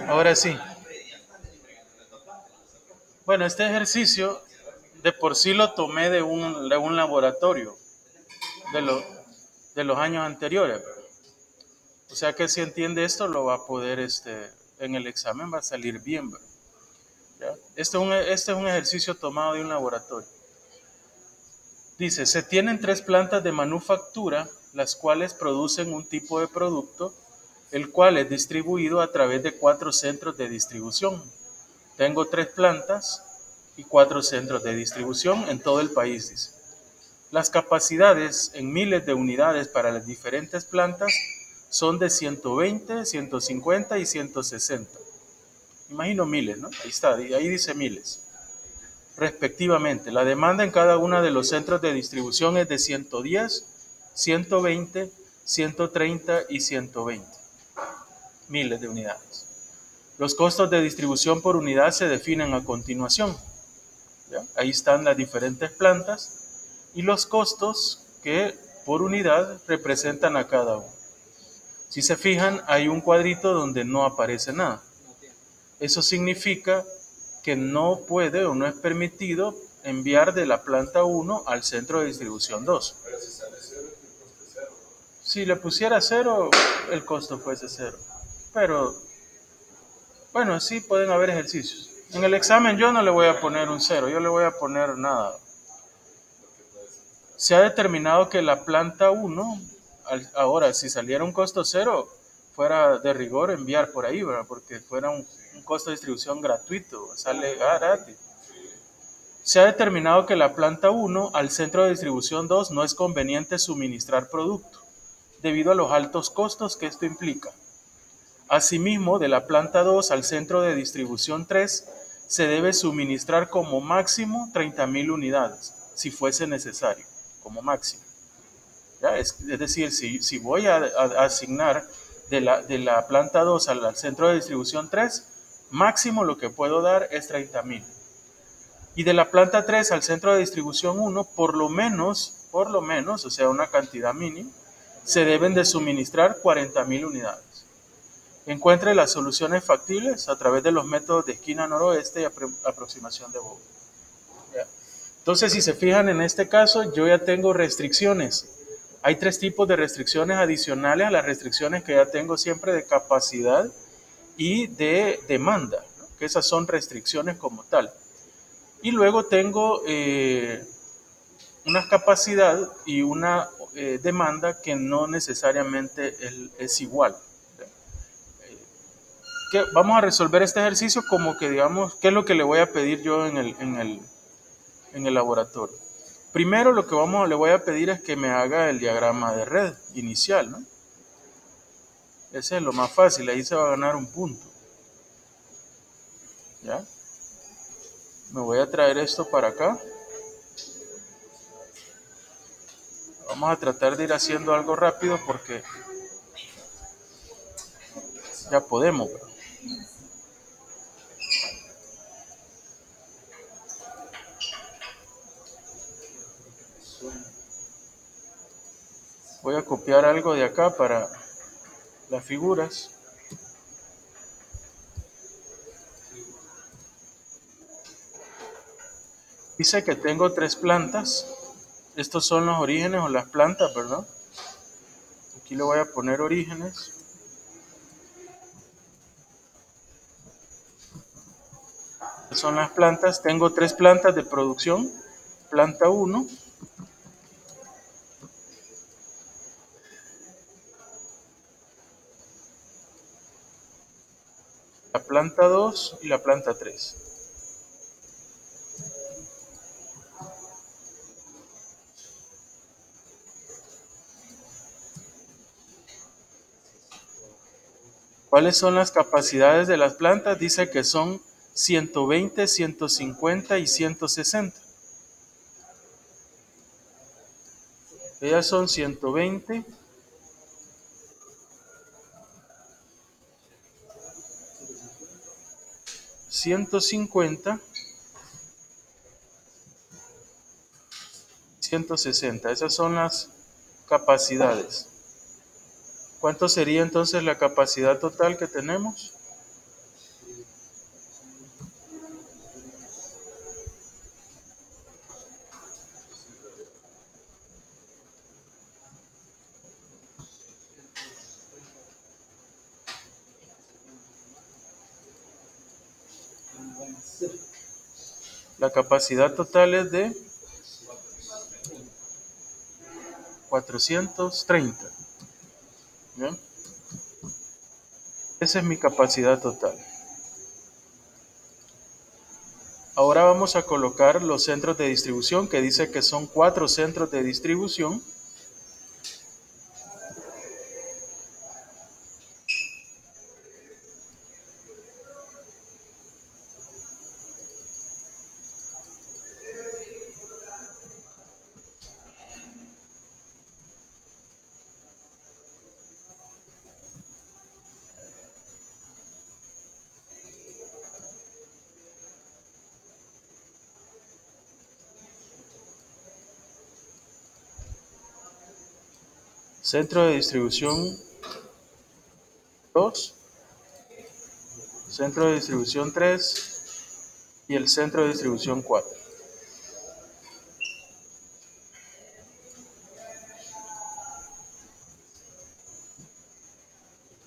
Ahora sí. Bueno, este ejercicio de por sí lo tomé de un laboratorio de, lo- de los años anteriores. O sea que si entiende esto, lo va a poder, en el examen va a salir bien. ¿Ya? Este es un ejercicio tomado de un laboratorio. Dice, se tienen tres plantas de manufactura, las cuales producen un tipo de producto, el cual es distribuido a través de 4 centros de distribución. Tengo tres plantas y 4 centros de distribución en todo el país, dice. Las capacidades en miles de unidades para las diferentes plantas son de 120, 150 y 160. Imagino miles, ¿no? Ahí está, ahí dice miles. Respectivamente, la demanda en cada uno de los centros de distribución es de 110, 120, 130 y 120 miles de unidades. Los costos de distribución por unidad se definen a continuación. ¿Ya? Ahí están las diferentes plantas y los costos que por unidad representan a cada uno. Si se fijan, hay un cuadrito donde no aparece nada. Eso significa que no puede o no es permitido enviar de la planta 1 al centro de distribución 2. Pero si sale 0, el costo es 0. Si le pusiera 0, el costo fuese 0. Pero, bueno, sí pueden haber ejercicios. En el examen yo no le voy a poner un 0, yo le voy a poner nada. Se ha determinado que la planta 1, ahora, si saliera un costo 0, fuera de rigor enviar por ahí, ¿verdad? Porque fuera un costo de distribución gratuito, sale gratis. Se ha determinado que la planta 1 al centro de distribución 2 no es conveniente suministrar producto, debido a los altos costos que esto implica. Asimismo, de la planta 2 al centro de distribución 3 se debe suministrar como máximo 30.000 unidades, si fuese necesario, como máximo. ¿Ya? Es decir, si voy a asignar de la planta 2 al centro de distribución 3, máximo lo que puedo dar es 30.000. Y de la planta 3 al centro de distribución 1, por lo menos, o sea, una cantidad mínima, se deben de suministrar 40.000 unidades. Encuentre las soluciones factibles a través de los métodos de esquina noroeste y aproximación de Bogotá. Entonces, si se fijan en este caso, yo ya tengo restricciones. Hay 3 tipos de restricciones adicionales a las restricciones que ya tengo siempre de capacidad y de demanda, ¿no? Que esas son restricciones como tal. Y luego tengo una capacidad y una demanda que no necesariamente es igual. Vamos a resolver este ejercicio como que, digamos, ¿qué es lo que le voy a pedir yo en el laboratorio? Primero lo que le voy a pedir es que me haga el diagrama de red inicial, ¿no? Ese es lo más fácil, ahí se va a ganar un punto. ¿Ya? Me voy a traer esto para acá. Vamos a tratar de ir haciendo algo rápido porque ya podemos. Voy a copiar algo de acá para las figuras. Dice que tengo 3 plantas. Estos son los orígenes o las plantas, ¿verdad? Aquí le voy a poner orígenes. Estas son las plantas. Tengo 3 plantas de producción. Planta 1, la planta 2 y la planta 3. ¿Cuáles son las capacidades de las plantas? Dice que son 120, 150 y 160. Ellas son 120, 150, 160. Esas son las capacidades. ¿Cuánto sería entonces la capacidad total que tenemos? La capacidad total es de 430. ¿Bien? Esa es mi capacidad total. Ahora vamos a colocar los centros de distribución, que dice que son 4 centros de distribución. Centro de distribución 2, centro de distribución 3 y el centro de distribución 4.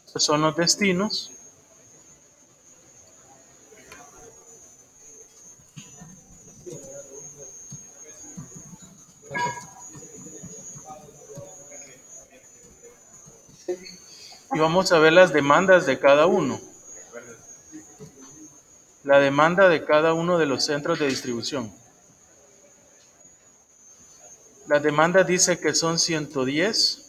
Estos son los destinos. Y vamos a ver las demandas de cada uno. La demanda de cada uno de los centros de distribución. La demanda dice que son 110,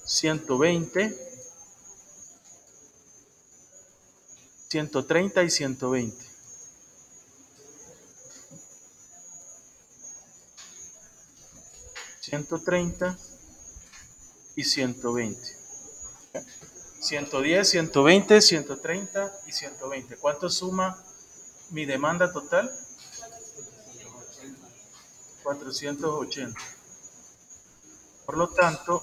120, 130 y 120. $130 y 120. 110, 120, 130 y 120. ¿Cuánto suma mi demanda total? 480. Por lo tanto,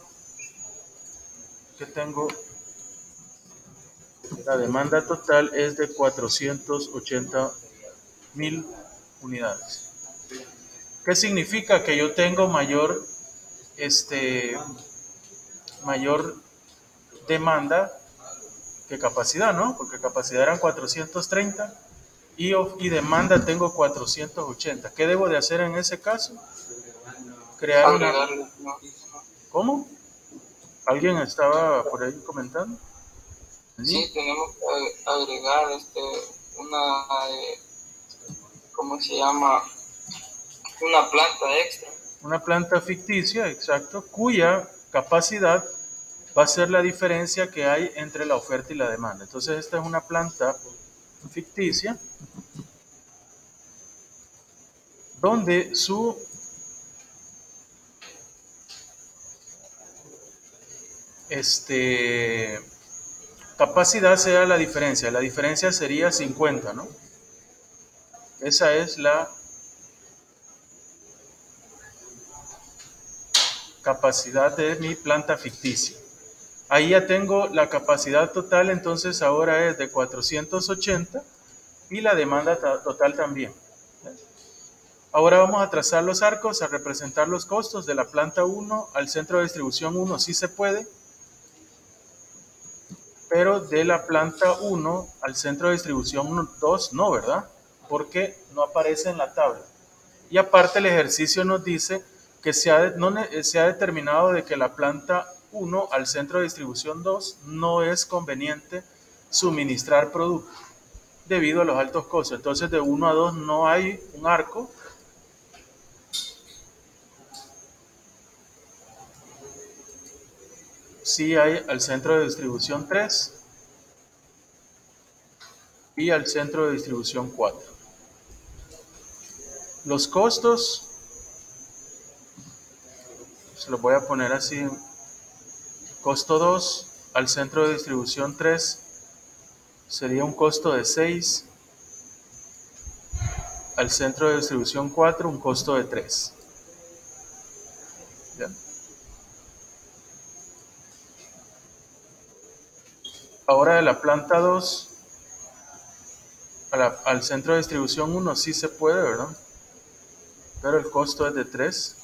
que tengo la demanda total es de 480,000 unidades. ¿Qué significa? Que yo tengo mayor demanda que capacidad, ¿no? Porque capacidad eran 430 y demanda tengo 480. ¿Qué debo de hacer en ese caso? Crear una... ¿Cómo? ¿Alguien estaba por ahí comentando? Sí, tenemos que agregar una, ¿cómo se llama? Una planta extra. Una planta ficticia, exacto, cuya capacidad va a ser la diferencia que hay entre la oferta y la demanda. Entonces esta es una planta ficticia donde su capacidad sea la diferencia. La diferencia sería 50, ¿no? Esa es la capacidad de mi planta ficticia. Ahí ya tengo la capacidad total, entonces ahora es de 480 y la demanda total también. Ahora vamos a trazar los arcos, a representar los costos de la planta 1 al centro de distribución 1, sí se puede, pero de la planta 1 al centro de distribución 2 no, ¿verdad? Porque no aparece en la tabla. Y aparte el ejercicio nos dice que se ha determinado de que la planta 1 al centro de distribución 2 no es conveniente suministrar producto debido a los altos costos. Entonces de 1 a 2 no hay un arco. Sí hay al centro de distribución 3 y al centro de distribución 4. Los costos, se los voy a poner así, costo 2 al centro de distribución 3 sería un costo de 6, al centro de distribución 4 un costo de 3. ¿Ya? Ahora de la planta 2 al centro de distribución 1 sí se puede, ¿verdad? Pero el costo es de 3.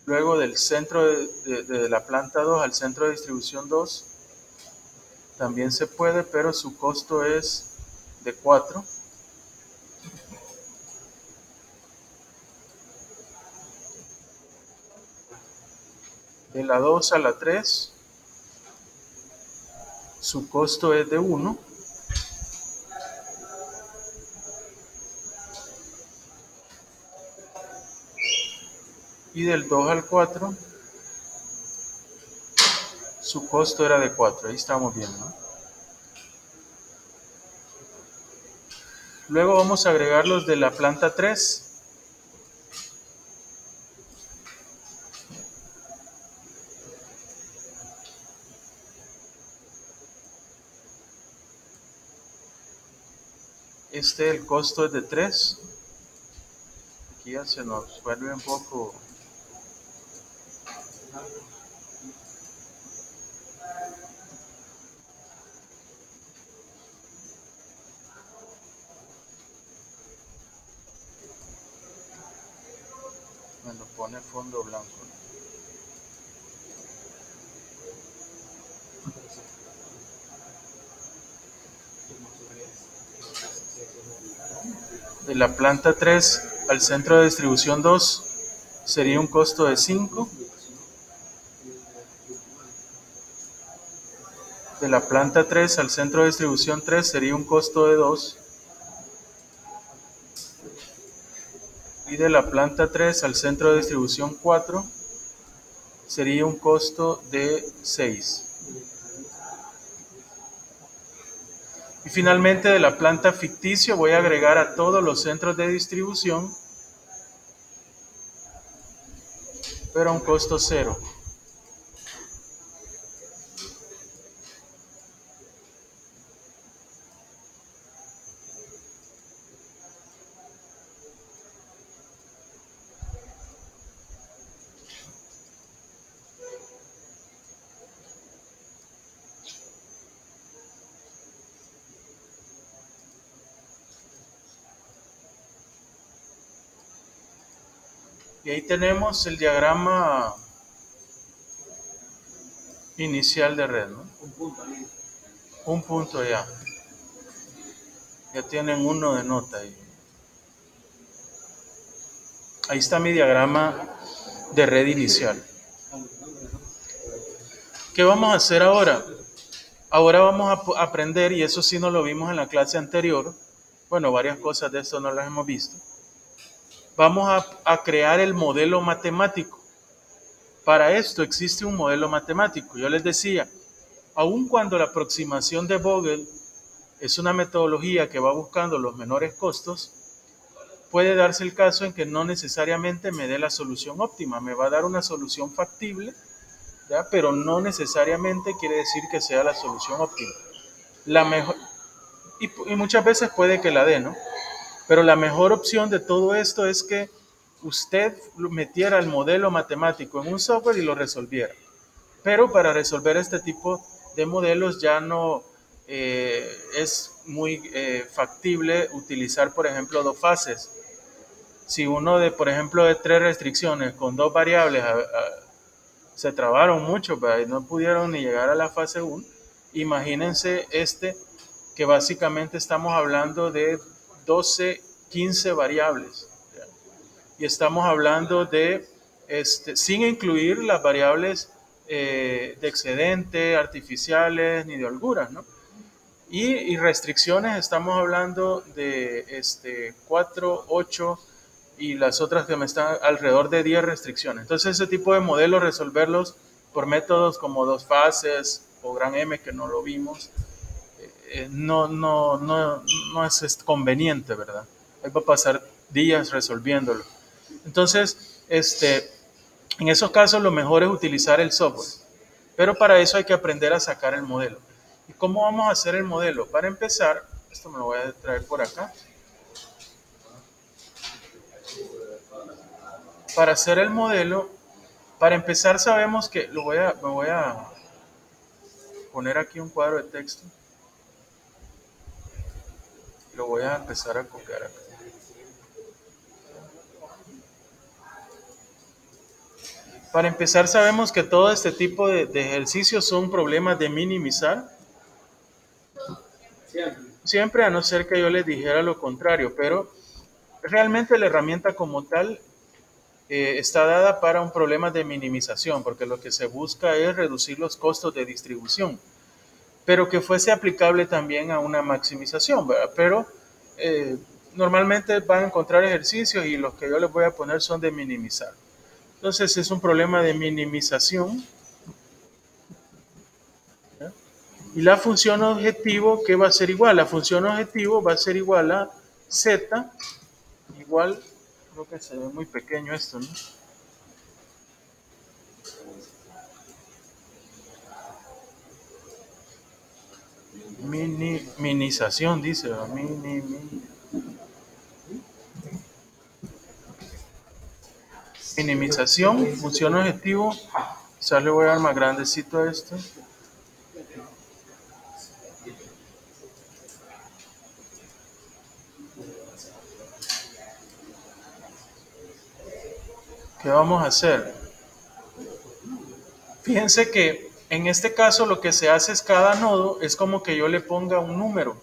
Luego del centro de la planta 2 al centro de distribución 2 también se puede, pero su costo es de 4. De la 2 a la 3 su costo es de 1. Y del 2 al 4 su costo era de 4. Ahí estamos viendo, ¿no? Luego vamos a agregar los de la planta 3. El costo es de 3. Aquí ya se nos vuelve un poco... Me lo pone fondo blanco. De la planta 3 al centro de distribución 2 sería un costo de 5. De la planta 3 al centro de distribución 3 sería un costo de 2. Y de la planta 3 al centro de distribución 4 sería un costo de 6. Y finalmente de la planta ficticio voy a agregar a todos los centros de distribución, pero a un costo 0. Y ahí tenemos el diagrama inicial de red, ¿no? Un punto ya. Ya tienen uno de nota ahí. Ahí está mi diagrama de red inicial. ¿Qué vamos a hacer ahora? Ahora vamos a aprender, y eso sí no lo vimos en la clase anterior, bueno, varias cosas de esto no las hemos visto. Vamos a crear el modelo matemático. Para esto existe un modelo matemático. Yo les decía, aun cuando la aproximación de Vogel es una metodología que va buscando los menores costos, puede darse el caso en que no necesariamente me dé la solución óptima. Me va a dar una solución factible, ¿ya? Pero no necesariamente quiere decir que sea la solución óptima. La mejor, y muchas veces puede que la dé, ¿no? Pero la mejor opción de todo esto es que usted metiera el modelo matemático en un software y lo resolviera. Pero para resolver este tipo de modelos ya no es muy factible utilizar, por ejemplo, dos fases. Si uno por ejemplo, de 3 restricciones con 2 variables se trabaron mucho, y no pudieron ni llegar a la fase 1, imagínense que básicamente estamos hablando de 12, 15 variables. ¿Ya? Y estamos hablando de, sin incluir las variables de excedente, artificiales, ni de holguras, ¿no? Y restricciones, estamos hablando de 4, 8 y las otras que me están alrededor de 10 restricciones. Entonces ese tipo de modelos, resolverlos por métodos como dos fases o gran M, que no lo vimos, no es conveniente, ¿verdad? Ahí va a pasar días resolviéndolo. Entonces, en esos casos lo mejor es utilizar el software, pero para eso hay que aprender a sacar el modelo. ¿Y cómo vamos a hacer el modelo? Para empezar, esto me lo voy a traer por acá. para hacer el modelo, para empezar sabemos que, me voy a poner aquí un cuadro de texto, lo voy a empezar a copiar acá. Para empezar sabemos que todo este tipo de ejercicios son problemas de minimizar, siempre a no ser que yo les dijera lo contrario, pero realmente la herramienta como tal está dada para un problema de minimización, porque lo que se busca es reducir los costos de distribución, pero que fuese aplicable también a una maximización, ¿verdad? Pero normalmente van a encontrar ejercicios y los que yo les voy a poner son de minimizar. Entonces es un problema de minimización. ¿Ya? Y la función objetivo, ¿qué va a ser igual? La función objetivo va a ser igual a z, igual, creo que se ve muy pequeño esto, ¿no? Minimización, dice, minimización, función objetivo, quizás le voy a dar más grandecito a esto. ¿Qué vamos a hacer? Fíjense que en este caso lo que se hace es cada nodo es como que yo le ponga un número.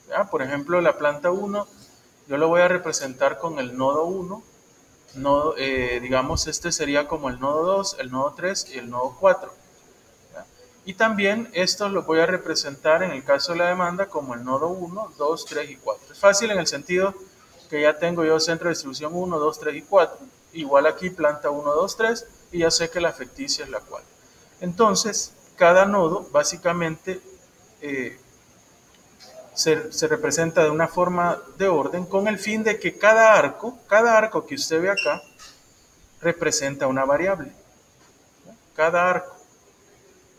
¿Ya? Por ejemplo, la planta 1, yo lo voy a representar con el nodo 1. Nodo, digamos, este sería como el nodo 2, el nodo 3 y el nodo 4. ¿Ya? Y también estos los voy a representar en el caso de la demanda como el nodo 1, 2, 3 y 4. Es fácil en el sentido que ya tengo yo centro de distribución 1, 2, 3 y 4. Igual aquí planta 1, 2, 3 y ya sé que la ficticia es la 4. Entonces, cada nodo básicamente se representa de una forma de orden con el fin de que cada arco que usted ve acá, representa una variable. ¿Ya? Cada arco.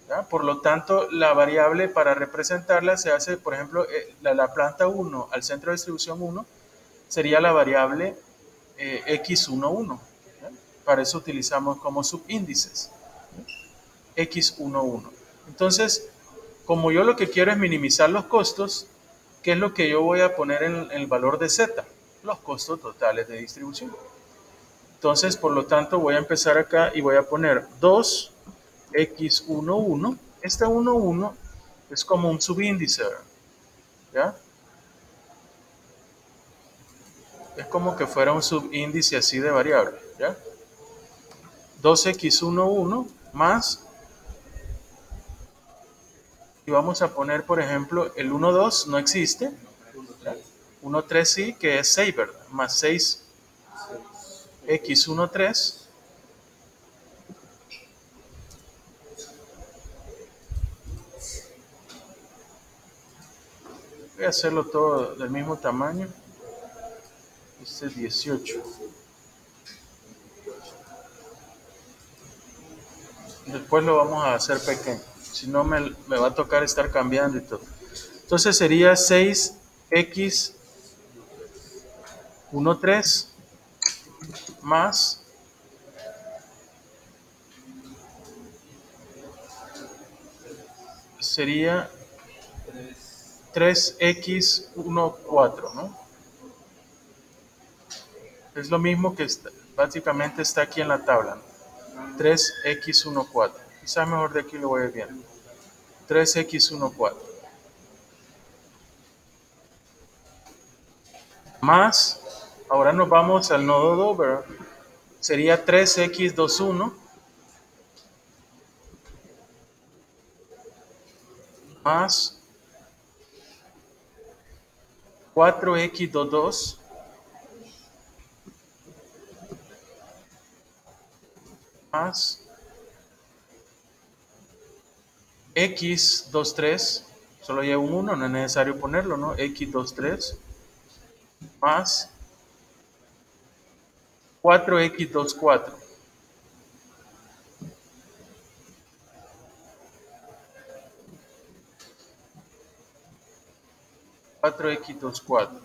¿Ya? Por lo tanto, la variable para representarla se hace, por ejemplo, la planta 1 al centro de distribución 1 sería la variable x11. ¿Ya? Para eso utilizamos como subíndices. x11. Entonces, como yo lo que quiero es minimizar los costos, ¿qué es lo que yo voy a poner en el valor de z? Los costos totales de distribución. Entonces, por lo tanto, voy a empezar acá y voy a poner 2x11. Este 11 es como un subíndice, ¿ya? Es como que fuera un subíndice así de variable, ¿ya? 2x11 más, y vamos a poner, por ejemplo, el 1,2 no existe, 1,3 sí, que es 6, ¿verdad? Más 6x13. Voy a hacerlo todo del mismo tamaño. Este es 18. Después lo vamos a hacer pequeño. Si no, me va a tocar estar cambiando y todo. Entonces sería 6x13 más sería 3x14, ¿no? Es lo mismo que básicamente está aquí en la tabla, ¿no? 3x14. Quizás mejor de aquí lo voy a ver bien. 3x14. Más, ahora nos vamos al nodo 2, ¿verdad? Sería 3x21 más 4x22 más x23, solo lleva un 1, no es necesario ponerlo, ¿no? x23 más 4x24.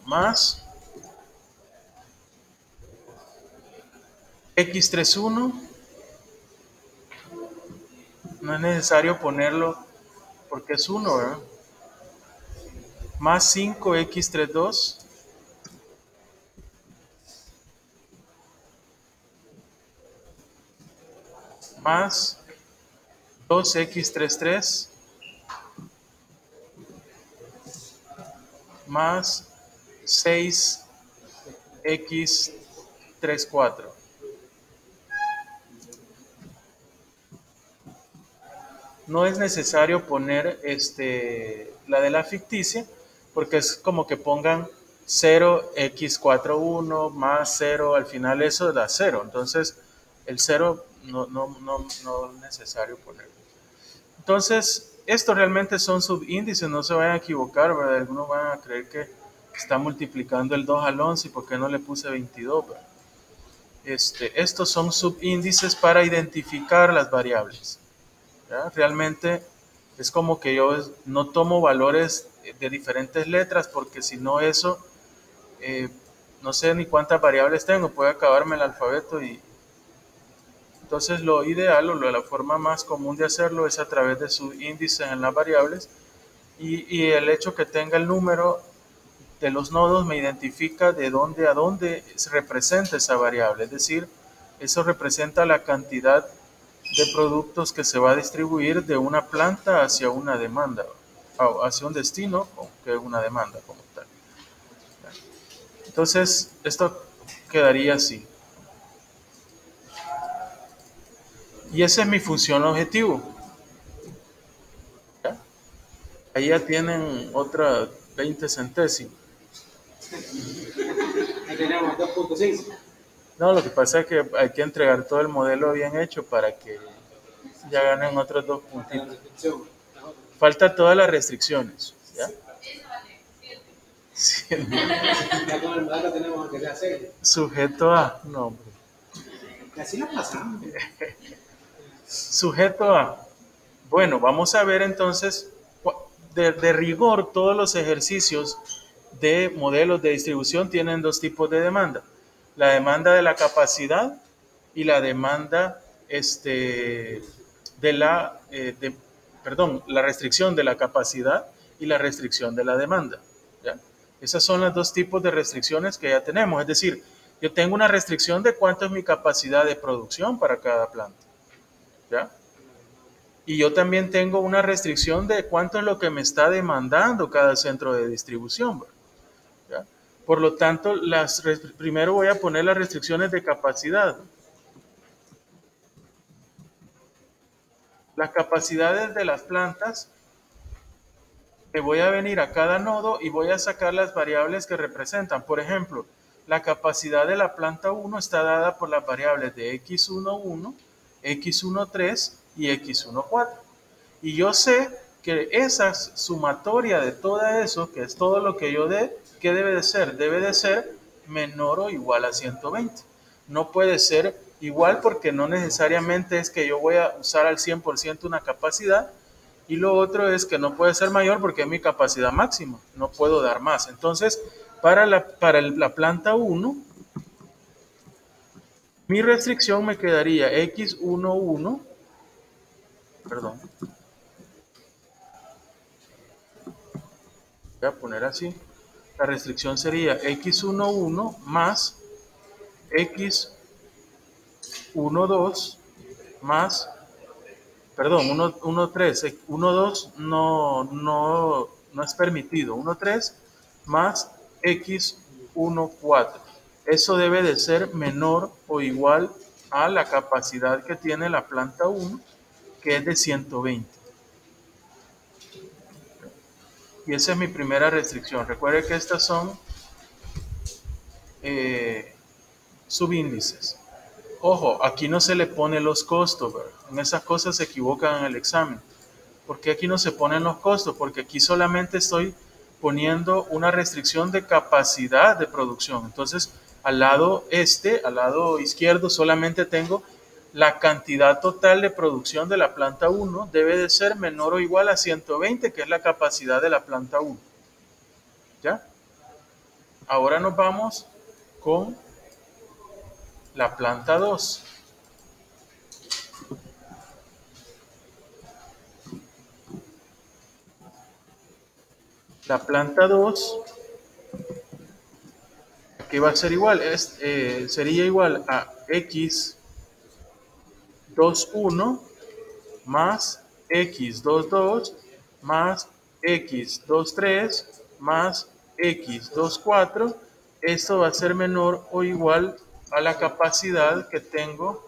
más X31, no es necesario ponerlo porque es 1, ¿verdad? Más 5X32 más 2X33 más 6X34. No es necesario poner la de la ficticia, porque es como que pongan 0x41 más 0, al final eso da 0. Entonces, el 0 no es necesario poner. Entonces, estos realmente son subíndices, no se vayan a equivocar, ¿verdad? Algunos van a creer que está multiplicando el 2 al 11 y por qué no le puse 22, ¿verdad? Estos son subíndices para identificar las variables. ¿Ya? Realmente es como que yo no tomo valores de diferentes letras porque si no eso, no sé ni cuántas variables tengo, puede acabarme el alfabeto y entonces lo ideal o la forma más común de hacerlo es a través de subíndices en las variables y el hecho que tenga el número de los nodos me identifica de dónde a dónde se representa esa variable, es decir, eso representa la cantidad de productos que se va a distribuir de una planta hacia una demanda, o hacia un destino, que es una demanda como tal. Entonces, esto quedaría así. Y esa es mi función objetivo. ¿Ya? Ahí ya tienen otra 20 centésimos. Ahí tenemos 2.5. No, lo que pasa es que hay que entregar todo el modelo bien hecho para que ya ganen otros 2 puntitos. Falta todas las restricciones. ¿Ya? Sí. Ya con el modelo tenemos que sea 6. Sujeto a, no, hombre. Así lo pasamos. Sujeto a. Bueno, vamos a ver entonces, de rigor, todos los ejercicios de modelos de distribución tienen dos tipos de demanda. La demanda de la capacidad y la demanda la restricción de la capacidad y la restricción de la demanda. ¿Ya? Esas son los dos tipos de restricciones que ya tenemos. Es decir, yo tengo una restricción de cuánto es mi capacidad de producción para cada planta. ¿Ya? Y yo también tengo una restricción de cuánto es lo que me está demandando cada centro de distribución. ¿Ya? Por lo tanto, primero voy a poner las restricciones de capacidad. Las capacidades de las plantas, que voy a venir a cada nodo y voy a sacar las variables que representan. Por ejemplo, la capacidad de la planta 1 está dada por las variables de x11, x13 y x14. Y yo sé que esa sumatoria de todo eso, que es todo lo que yo dé, ¿qué debe de ser? Debe de ser menor o igual a 120. No puede ser igual porque no necesariamente es que yo voy a usar al 100% una capacidad, y lo otro es que no puede ser mayor porque es mi capacidad máxima, no puedo dar más. Entonces, para la planta 1, mi restricción me quedaría x11, perdón, voy a poner así, la restricción sería x11 más x12 más, perdón, 1.3, 1.2 no es permitido, 1.3 más x14. Eso debe de ser menor o igual a la capacidad que tiene la planta 1, que es de 120. Y esa es mi primera restricción. Recuerde que estas son subíndices. Ojo, aquí no se le pone los costos, ¿verdad? En esas cosas se equivocan en el examen. ¿Por qué aquí no se ponen los costos? Porque aquí solamente estoy poniendo una restricción de capacidad de producción. Entonces, al lado izquierdo, solamente tengo la cantidad total de producción de la planta 1 debe de ser menor o igual a 120, que es la capacidad de la planta 1. ¿Ya? Ahora nos vamos con la planta 2. La planta 2, que va a ser igual, sería igual a x21 más x22 más x23 más x24. Esto va a ser menor o igual a la capacidad que tengo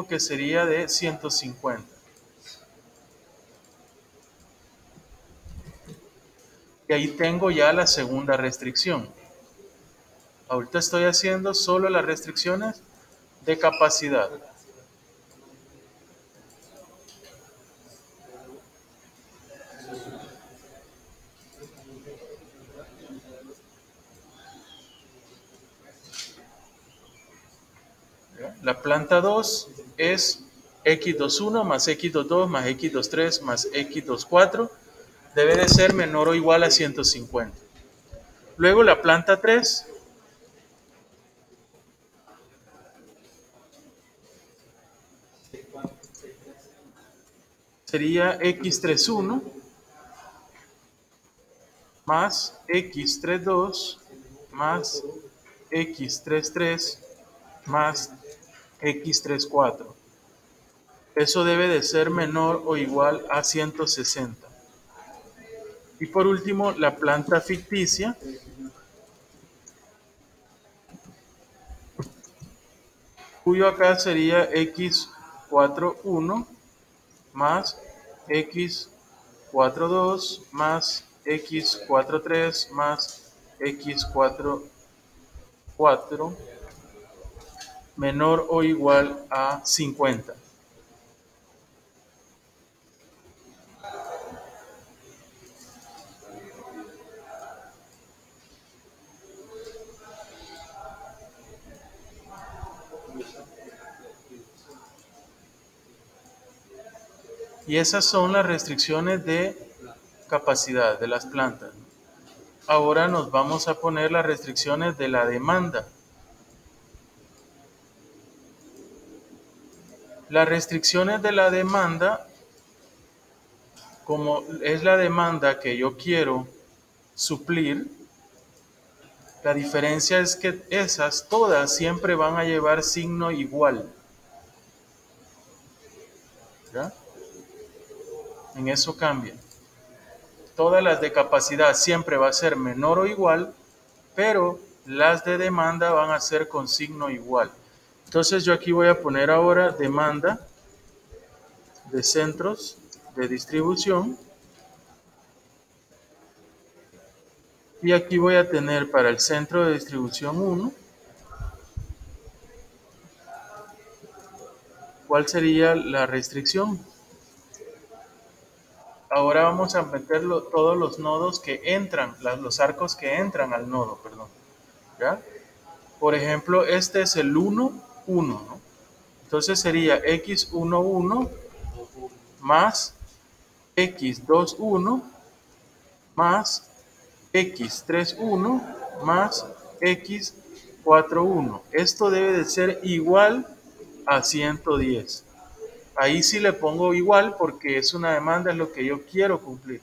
que sería de 150. Y ahí tengo ya la segunda restricción. Ahorita estoy haciendo solo las restricciones de capacidad. La planta 2 es x21 más x22 más x23 más x24. Debe de ser menor o igual a 150. Luego la planta 3 sería x31 más x32 más x33 más x34. Eso debe de ser menor o igual a 160. Y por último, la planta ficticia cuyo acá sería x41 más x42 más x43 más x44 menor o igual a 50. Y esas son las restricciones de capacidad de las plantas. Ahora nos vamos a poner las restricciones de la demanda. Las restricciones de la demanda, como es la demanda que yo quiero suplir, la diferencia es que esas todas siempre van a llevar signo igual. ¿Ya? En eso cambia. Todas las de capacidad siempre va a ser menor o igual, pero las de demanda van a ser con signo igual. Entonces yo aquí voy a poner ahora demanda de centros de distribución. Y aquí voy a tener para el centro de distribución 1, ¿cuál sería la restricción? Ahora vamos a meter todos los nodos que entran, los arcos que entran al nodo, perdón. ¿Ya? Por ejemplo, este es el 1, 1, ¿no? Entonces sería x11 más x21 más x31 más x41. Esto debe de ser igual a 110. Ahí sí le pongo igual porque es una demanda, es lo que yo quiero cumplir.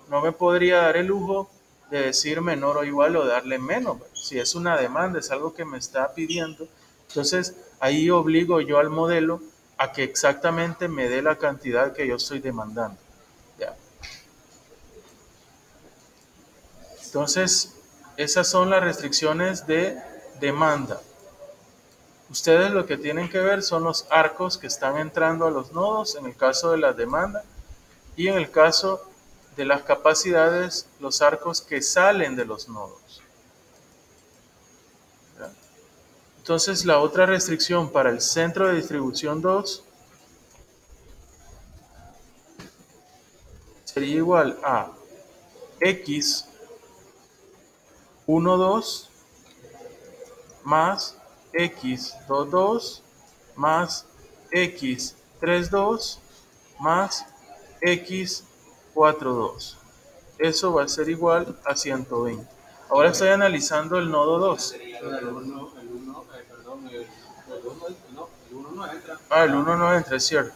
No me podría dar el lujo de decir menor o igual o darle menos. Si es una demanda, es algo que me está pidiendo. Entonces ahí obligo yo al modelo a que exactamente me dé la cantidad que yo estoy demandando. ¿Ya? Entonces, esas son las restricciones de demanda. Ustedes lo que tienen que ver son los arcos que están entrando a los nodos en el caso de la demanda y en el caso de las capacidades, los arcos que salen de los nodos. ¿Ya? Entonces, la otra restricción para el centro de distribución 2 sería igual a x12 más x22 más x32 más x34. 4,2. Eso va a ser igual a 120. Ahora estoy analizando el nodo 2. El 1 no entra. Ah, el 1 no entra, es cierto.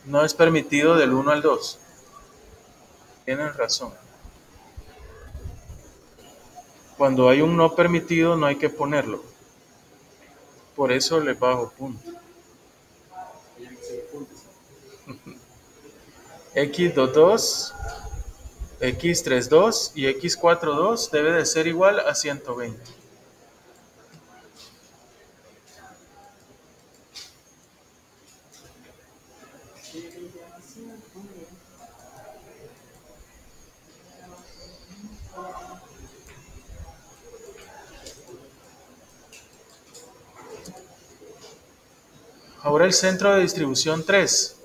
No es permitido del 1 al 2. Tienen razón. Cuando hay un no permitido no hay que ponerlo. Por eso le bajo punto. X22, X32 y X42 debe de ser igual a 120. Ahora el centro de distribución 3.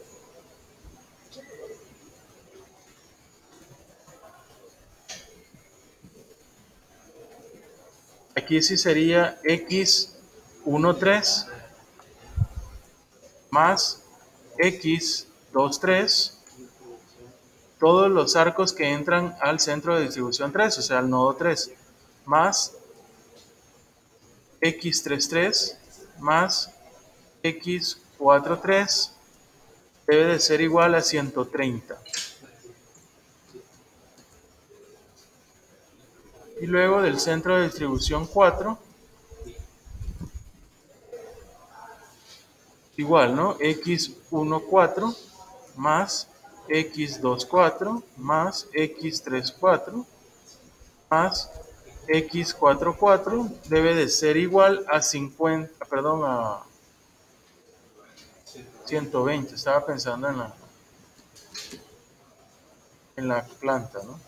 Aquí sí sería X13 más X23, todos los arcos que entran al centro de distribución 3, o sea, al nodo 3, más X33 más X43 debe de ser igual a 130. Y luego del centro de distribución 4, igual, ¿no? X14 más X24 más X34 más X44 debe de ser igual a 50, perdón, a 120. Estaba pensando en la planta, ¿no?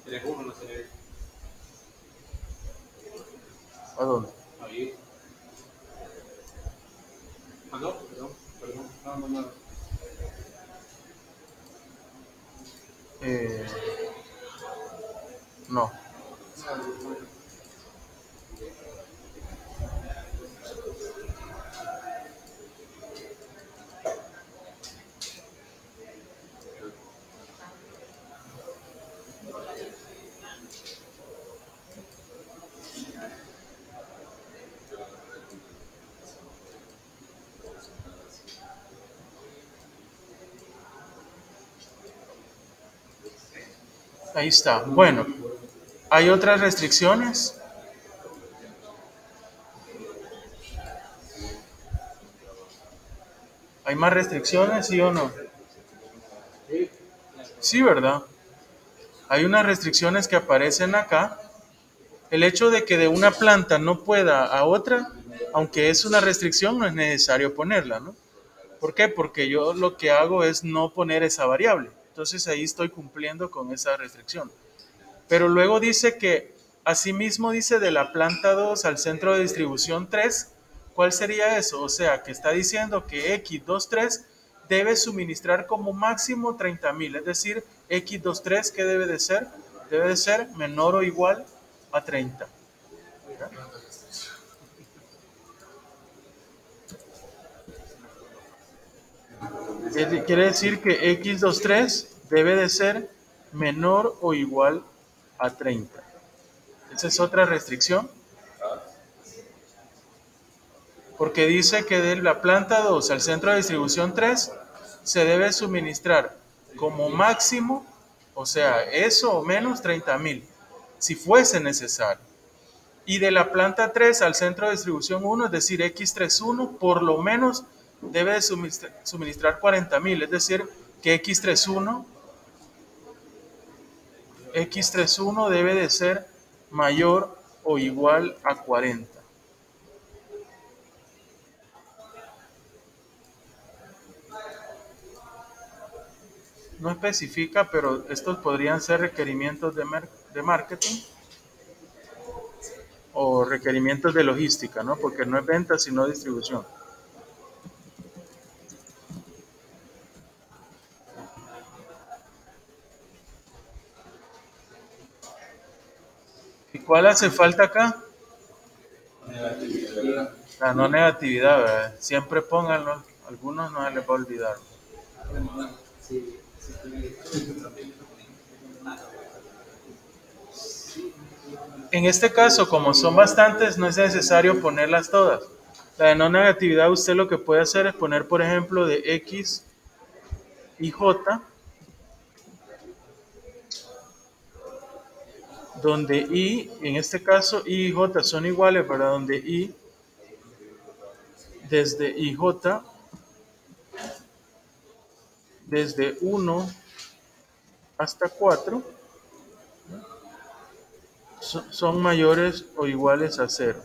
Tienes uno, no sé. ¿A dónde? Ahí. Ah, no, perdón. No. No. Ahí está. Bueno, ¿hay otras restricciones? ¿Hay más restricciones, sí o no? Sí, ¿verdad? Hay unas restricciones que aparecen acá. El hecho de que de una planta no pueda a otra, aunque es una restricción, no es necesario ponerla, ¿no? ¿Por qué? Porque yo lo que hago es no poner esa variable. Entonces ahí estoy cumpliendo con esa restricción. Pero luego dice que, asimismo dice de la planta 2 al centro de distribución 3, ¿cuál sería eso? O sea, que está diciendo que X23 debe suministrar como máximo 30,000, es decir, X23, ¿qué debe de ser? Debe de ser menor o igual a 30. Quiere decir que X23 debe de ser menor o igual a 30. Esa es otra restricción. Porque dice que de la planta 2 al centro de distribución 3 se debe suministrar como máximo, o sea, eso o menos 30,000, si fuese necesario. Y de la planta 3 al centro de distribución 1, es decir, X31, por lo menos debe de suministrar 40,000, es decir, que X31 debe de ser mayor o igual a 40. No especifica, pero estos podrían ser requerimientos de marketing o requerimientos de logística, ¿no? Porque no es venta, sino distribución. ¿Y cuál hace falta acá? La no negatividad, ¿verdad? Siempre pónganlo, algunos no se les va a olvidar. En este caso, como son bastantes, no es necesario ponerlas todas. La de no negatividad, usted lo que puede hacer es poner, por ejemplo, de X y J, donde I, en este caso, I y J son iguales, ¿verdad? Donde I, desde IJ, desde 1 hasta 4, son mayores o iguales a 0.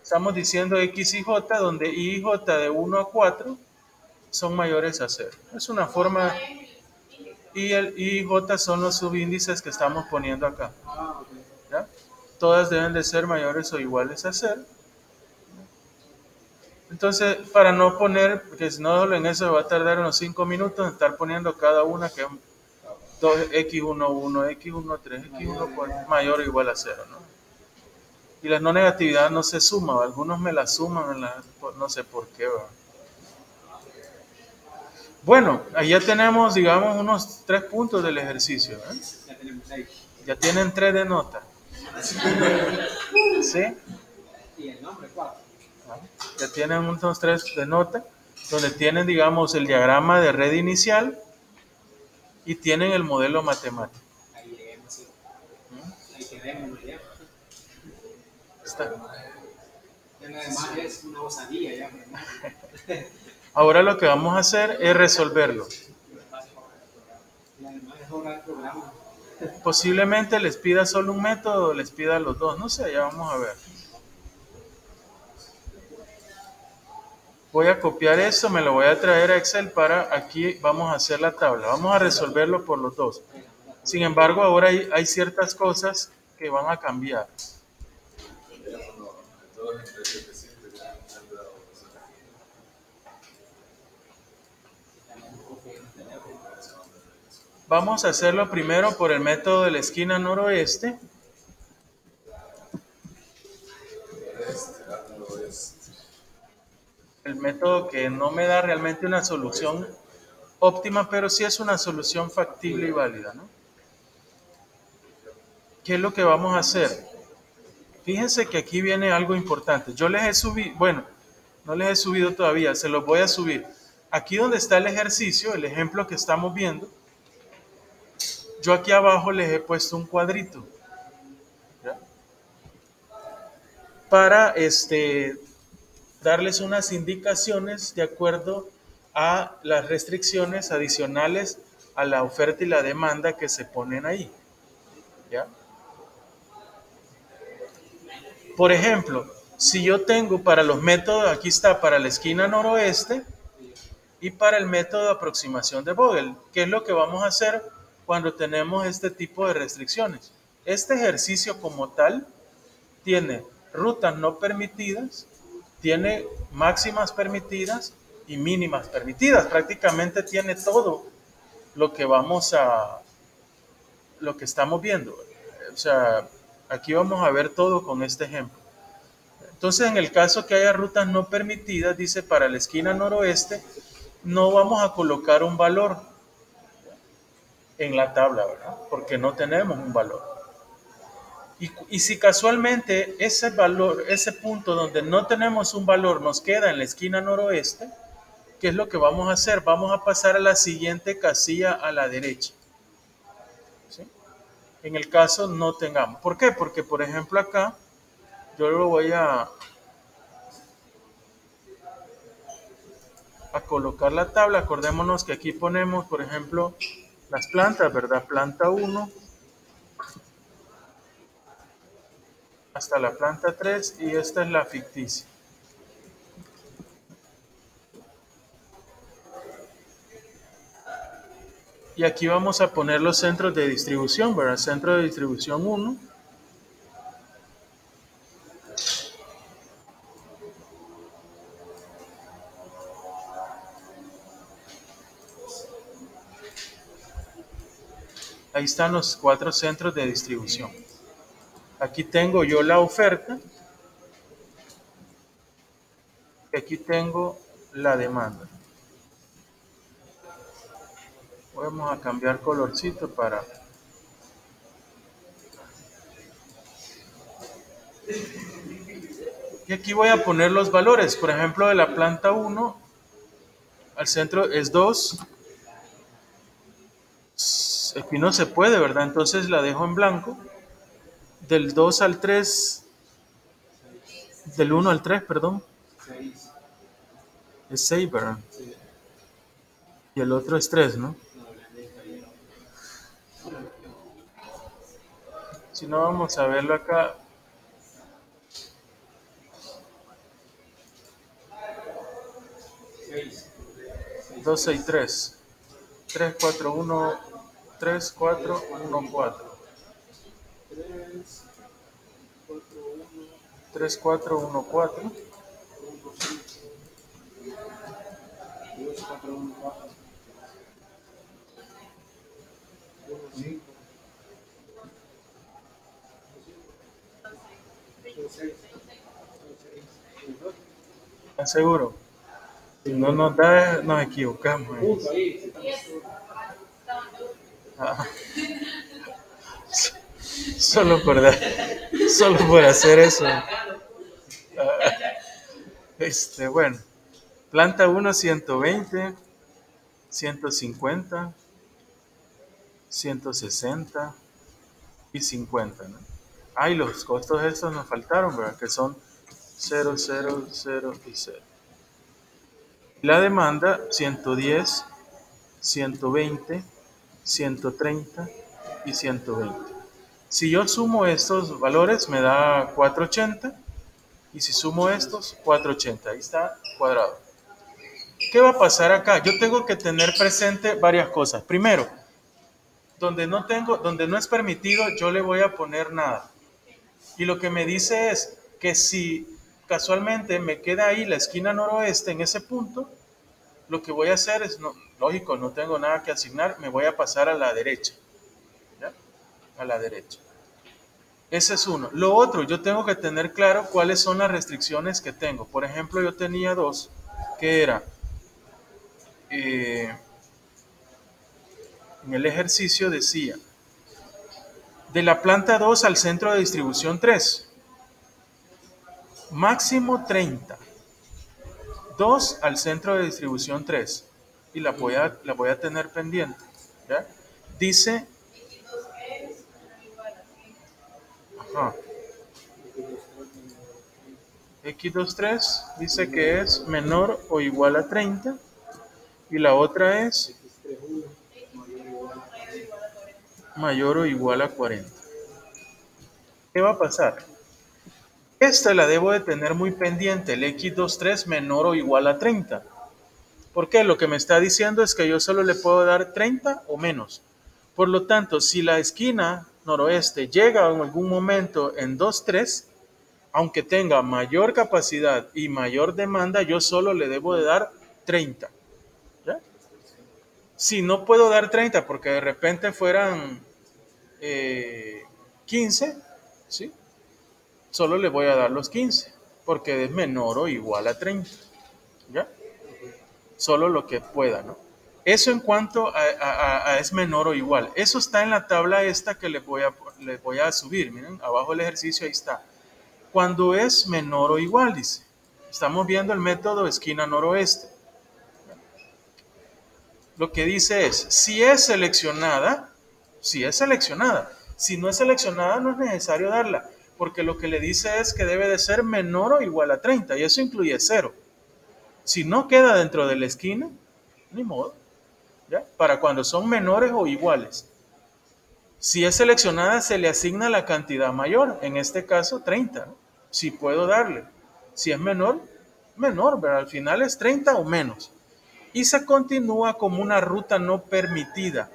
Estamos diciendo X y J, donde I y J de 1 a 4 son mayores a 0. Es una forma, y el I y J son los subíndices que estamos poniendo acá. ¿Ya? Todas deben de ser mayores o iguales a 0. Entonces, para no poner, porque si no en eso va a tardar unos 5 minutos en estar poniendo cada una que es 2x1, 1, x1, 3, x1, 4, mayor o igual a 0, ¿no? Y la no negatividad no se suma, algunos me la suman, no sé por qué, ¿verdad? Bueno, ahí ya tenemos, digamos, unos 3 puntos del ejercicio, ¿eh? Ya tenemos 6. Ya tienen 3 de nota. ¿Sí? Y el nombre 4. Ya tienen unos 3 de nota, donde tienen, digamos, el diagrama de red inicial y tienen el modelo matemático. Ahí lleguemos, sí. Ahí quedemos, ya. Está. Ya nada más es una osadía, ya. Ahora lo que vamos a hacer es resolverlo. Y además es hora del programa. Posiblemente les pida solo un método o les pida los dos, no sé, ya vamos a ver. Voy a copiar esto, me lo voy a traer a Excel para aquí vamos a hacer la tabla. Vamos a resolverlo por los dos. Sin embargo, ahora hay ciertas cosas que van a cambiar. Vamos a hacerlo primero por el método de la esquina noroeste. El método que no me da realmente una solución óptima, pero sí es una solución factible y válida, ¿no? ¿Qué es lo que vamos a hacer? Fíjense que aquí viene algo importante. Yo les he subido, bueno, no les he subido todavía, se los voy a subir. Aquí donde está el ejercicio, el ejemplo que estamos viendo, yo aquí abajo les he puesto un cuadrito, ¿ya? Para darles unas indicaciones de acuerdo a las restricciones adicionales a la oferta y la demanda que se ponen ahí, ¿ya? Por ejemplo, si yo tengo para los métodos, aquí está para la esquina noroeste y para el método de aproximación de Vogel, ¿qué es lo que vamos a hacer cuando tenemos este tipo de restricciones? Este ejercicio como tal tiene rutas no permitidas, tiene máximas permitidas y mínimas permitidas. Prácticamente tiene todo lo que lo que estamos viendo. O sea, aquí vamos a ver todo con este ejemplo. Entonces, en el caso que haya rutas no permitidas, dice para la esquina noroeste, no vamos a colocar un valor en la tabla, ¿verdad? Porque no tenemos un valor. Y si casualmente ese valor, ese punto donde no tenemos un valor nos queda en la esquina noroeste, ¿qué es lo que vamos a hacer? Vamos a pasar a la siguiente casilla a la derecha. ¿Sí? En el caso no tengamos. ¿Por qué? Porque, por ejemplo, acá yo lo voy a colocar la tabla. Acordémonos que aquí ponemos, por ejemplo, las plantas, ¿verdad? Planta 1 hasta la planta 3 y esta es la ficticia. Y aquí vamos a poner los centros de distribución, ¿verdad? Centro de distribución 1. Ahí están los 4 centros de distribución. Aquí tengo yo la oferta. Aquí tengo la demanda. Vamos a cambiar colorcito para... Y aquí voy a poner los valores. Por ejemplo, de la planta 1 al centro es 2. Aquí no se puede, ¿verdad? Entonces la dejo en blanco. Del 2 al 3, del 1 al 3, perdón, 6. es 6, ¿verdad? Sí. Y el otro es 3, ¿no? Si no, vamos a verlo acá. Seis. 2, 6, 3. 3, 4, 1, 3, 4, 1, 4. 3, 4, 1, 4. 2, 4, 1, 4. 1, 5. 6. ¿Estás seguro? Si no nos da, nos equivocamos. Punto ahí. Ah. Solo por hacer eso. Bueno. Planta 1, 120, 150, 160 y 50, ¿no? Ah, y los costos estos nos faltaron, ¿verdad? Que son 0, 0, 0 y 0. La demanda, 110, 120, 130 y 120. Si yo sumo estos valores, me da 480. Y si sumo estos, 480. Ahí está cuadrado. ¿Qué va a pasar acá? Yo tengo que tener presente varias cosas. Primero, donde no es permitido, yo le voy a poner nada. Y lo que me dice es que si casualmente me queda ahí la esquina noroeste en ese punto, lo que voy a hacer es, lógico, no tengo nada que asignar, me voy a pasar a la derecha. ¿Ya? A la derecha. Ese es uno. Lo otro, yo tengo que tener claro cuáles son las restricciones que tengo. Por ejemplo, yo tenía dos, que era... en el ejercicio decía, de la planta 2 al centro de distribución 3, máximo 30, 2 al centro de distribución 3, y la voy a tener pendiente, ¿ya? Dice, ajá, X23 dice que es menor o igual a 30, y la otra es mayor o igual a 40. ¿Qué va a pasar? Esta la debo de tener muy pendiente, el X23 menor o igual a 30. ¿Por qué? Lo que me está diciendo es que yo solo le puedo dar 30 o menos. Por lo tanto, si la esquina noroeste llega en algún momento en 2,3, aunque tenga mayor capacidad y mayor demanda, yo solo le debo de dar 30. ¿Ya? Si no puedo dar 30 porque de repente fueran 15, ¿sí? Solo le voy a dar los 15, porque es menor o igual a 30. ¿Ya? Solo lo que pueda, ¿no? Eso en cuanto a es menor o igual. Eso está en la tabla esta que les voy a subir. Miren, abajo el ejercicio, ahí está. Cuando es menor o igual, dice. Estamos viendo el método esquina noroeste. Lo que dice es, si es seleccionada. Si no es seleccionada, no es necesario darla, porque lo que le dice es que debe de ser menor o igual a 30, y eso incluye 0. Si no queda dentro de la esquina, ni modo, ¿ya? Para cuando son menores o iguales. Si es seleccionada, se le asigna la cantidad mayor, en este caso 30, ¿no? Si puedo darle. Si es menor, pero al final es 30 o menos. Y se continúa como una ruta no permitida.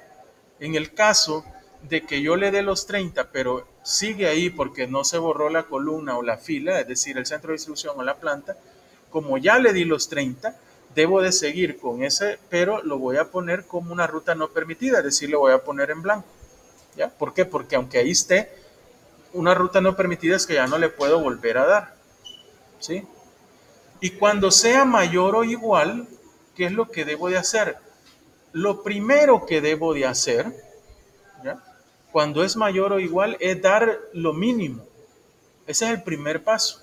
En el caso de que yo le dé los 30, pero sigue ahí porque no se borró la columna o la fila, es decir, el centro de distribución o la planta, como ya le di los 30, debo de seguir con ese, pero lo voy a poner como una ruta no permitida, es decir, lo voy a poner en blanco. ¿Ya? ¿Por qué? Porque aunque ahí esté, una ruta no permitida es que ya no le puedo volver a dar. ¿Sí? Y cuando sea mayor o igual, ¿qué es lo que debo de hacer? lo primero que debo de hacer, ¿ya?, cuando es mayor o igual, es dar lo mínimo. Ese es el primer paso.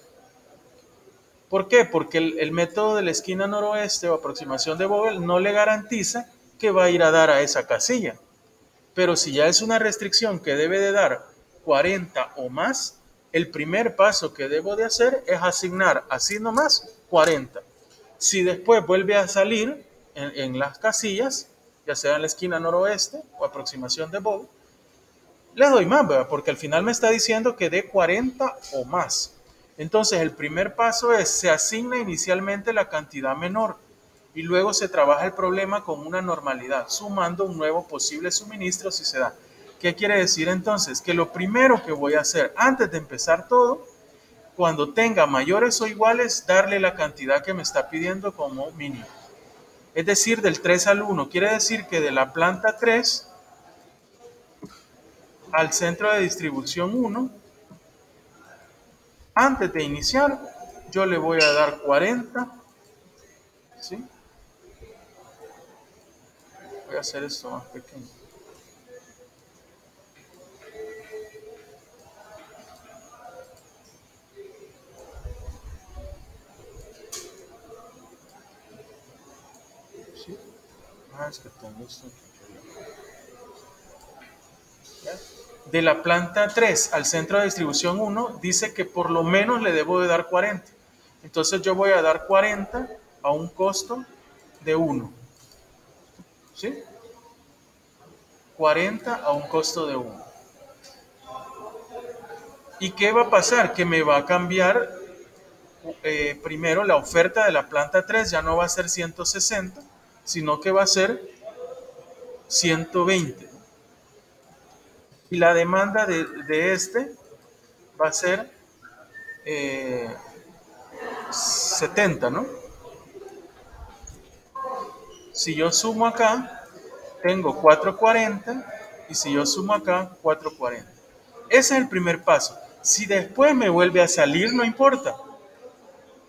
¿Por qué? Porque el método de la esquina noroeste o aproximación de Vogel no le garantiza que va a ir a dar a esa casilla. Pero si ya es una restricción que debe de dar 40 o más, el primer paso que debo de hacer es asignar así nomás 40. Si después vuelve a salir en las casillas, ya sea en la esquina noroeste o aproximación de Vogel, le doy más, ¿verdad? Porque al final me está diciendo que dé 40 o más. Entonces el primer paso es, se asigna inicialmente la cantidad menor y luego se trabaja el problema con una normalidad, sumando un nuevo posible suministro si se da. ¿Qué quiere decir entonces? Que lo primero que voy a hacer antes de empezar todo, cuando tenga mayores o iguales, darle la cantidad que me está pidiendo como mínimo. Es decir, del 3 al 1. Quiere decir que de la planta 3 al centro de distribución 1, antes de iniciar, yo le voy a dar 40, ¿sí? Voy a hacer esto más pequeño. ¿Sí? Es que tengo esto aquí. ¿Ya? De la planta 3 al centro de distribución 1, dice que por lo menos le debo de dar 40. Entonces yo voy a dar 40 a un costo de 1. ¿Sí? 40 a un costo de 1. ¿Y qué va a pasar? Que me va a cambiar primero la oferta de la planta 3, ya no va a ser 160, sino que va a ser 120. Y la demanda de este va a ser 70, ¿no? Si yo sumo acá, tengo 440, y si yo sumo acá, 440. Ese es el primer paso. Si después me vuelve a salir, no importa.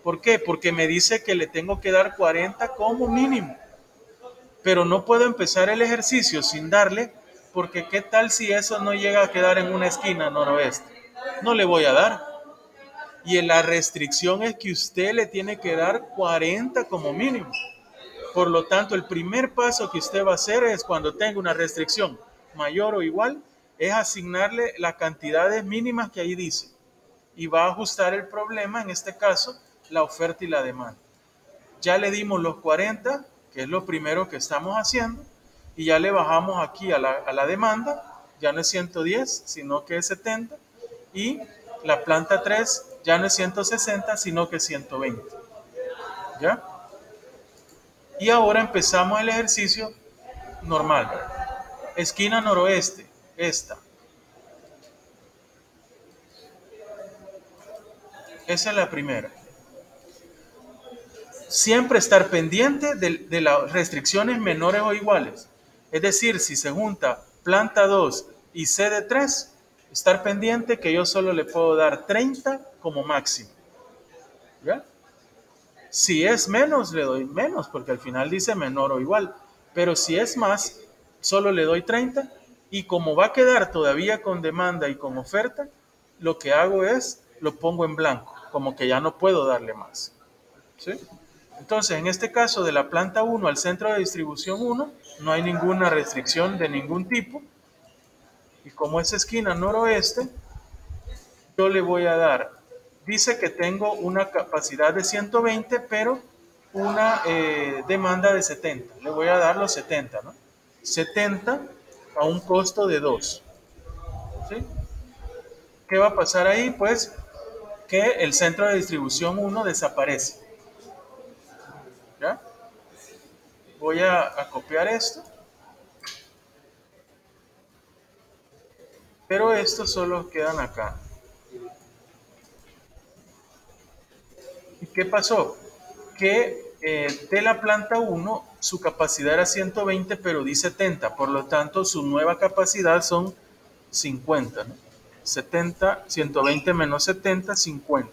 ¿Por qué? Porque me dice que le tengo que dar 40 como mínimo. Pero no puedo empezar el ejercicio sin darle, porque ¿qué tal si eso no llega a quedar en una esquina noroeste? No le voy a dar. Y la restricción es que usted le tiene que dar 40 como mínimo. Por lo tanto, el primer paso que usted va a hacer es, cuando tenga una restricción mayor o igual, es asignarle las cantidades mínimas que ahí dice. Y va a ajustar el problema, en este caso, la oferta y la demanda. Ya le dimos los 40, que es lo primero que estamos haciendo, y ya le bajamos aquí a la demanda, ya no es 110, sino que es 70, y la planta 3 ya no es 160, sino que es 120. ¿Ya? Y ahora empezamos el ejercicio normal. Esquina noroeste, esta. Esa es la primera. Siempre estar pendiente de las restricciones menores o iguales. Es decir, si se junta planta 2 y C de 3, estar pendiente que yo solo le puedo dar 30 como máximo. ¿Ya? Si es menos, le doy menos, porque al final dice menor o igual. Pero si es más, solo le doy 30. Y como va a quedar todavía con demanda y con oferta, lo que hago es, lo pongo en blanco, como que ya no puedo darle más. ¿Sí? Entonces, en este caso, de la planta 1 al centro de distribución 1, no hay ninguna restricción de ningún tipo. Y como es esquina noroeste, yo le voy a dar, dice que tengo una capacidad de 120, pero una demanda de 70. Le voy a dar los 70, ¿no? 70 a un costo de 2. ¿Sí? ¿Qué va a pasar ahí? Pues que el centro de distribución 1 desaparece. ¿Ya? Voy a copiar esto. Pero estos solo quedan acá. ¿Y qué pasó? Que de la planta 1 su capacidad era 120, pero di 70. Por lo tanto, su nueva capacidad son 50. ¿No? 70, 120 menos 70, 50.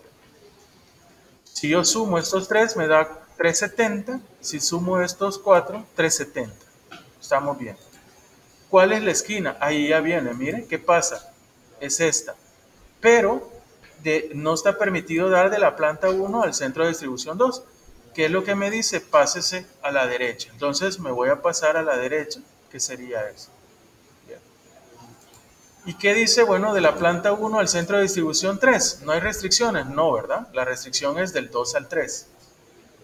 Si yo sumo estos 3, me da 370. Si sumo estos 4, 370. Estamos bien. ¿Cuál es la esquina? Ahí ya viene, miren, ¿qué pasa? Es esta. Pero no está permitido dar de la planta 1 al centro de distribución 2. ¿Qué es lo que me dice? Pásese a la derecha. Entonces me voy a pasar a la derecha, que sería eso. Bien. ¿Y qué dice? Bueno, de la planta 1 al centro de distribución 3. ¿No hay restricciones? No, ¿verdad? La restricción es del 2 al 3.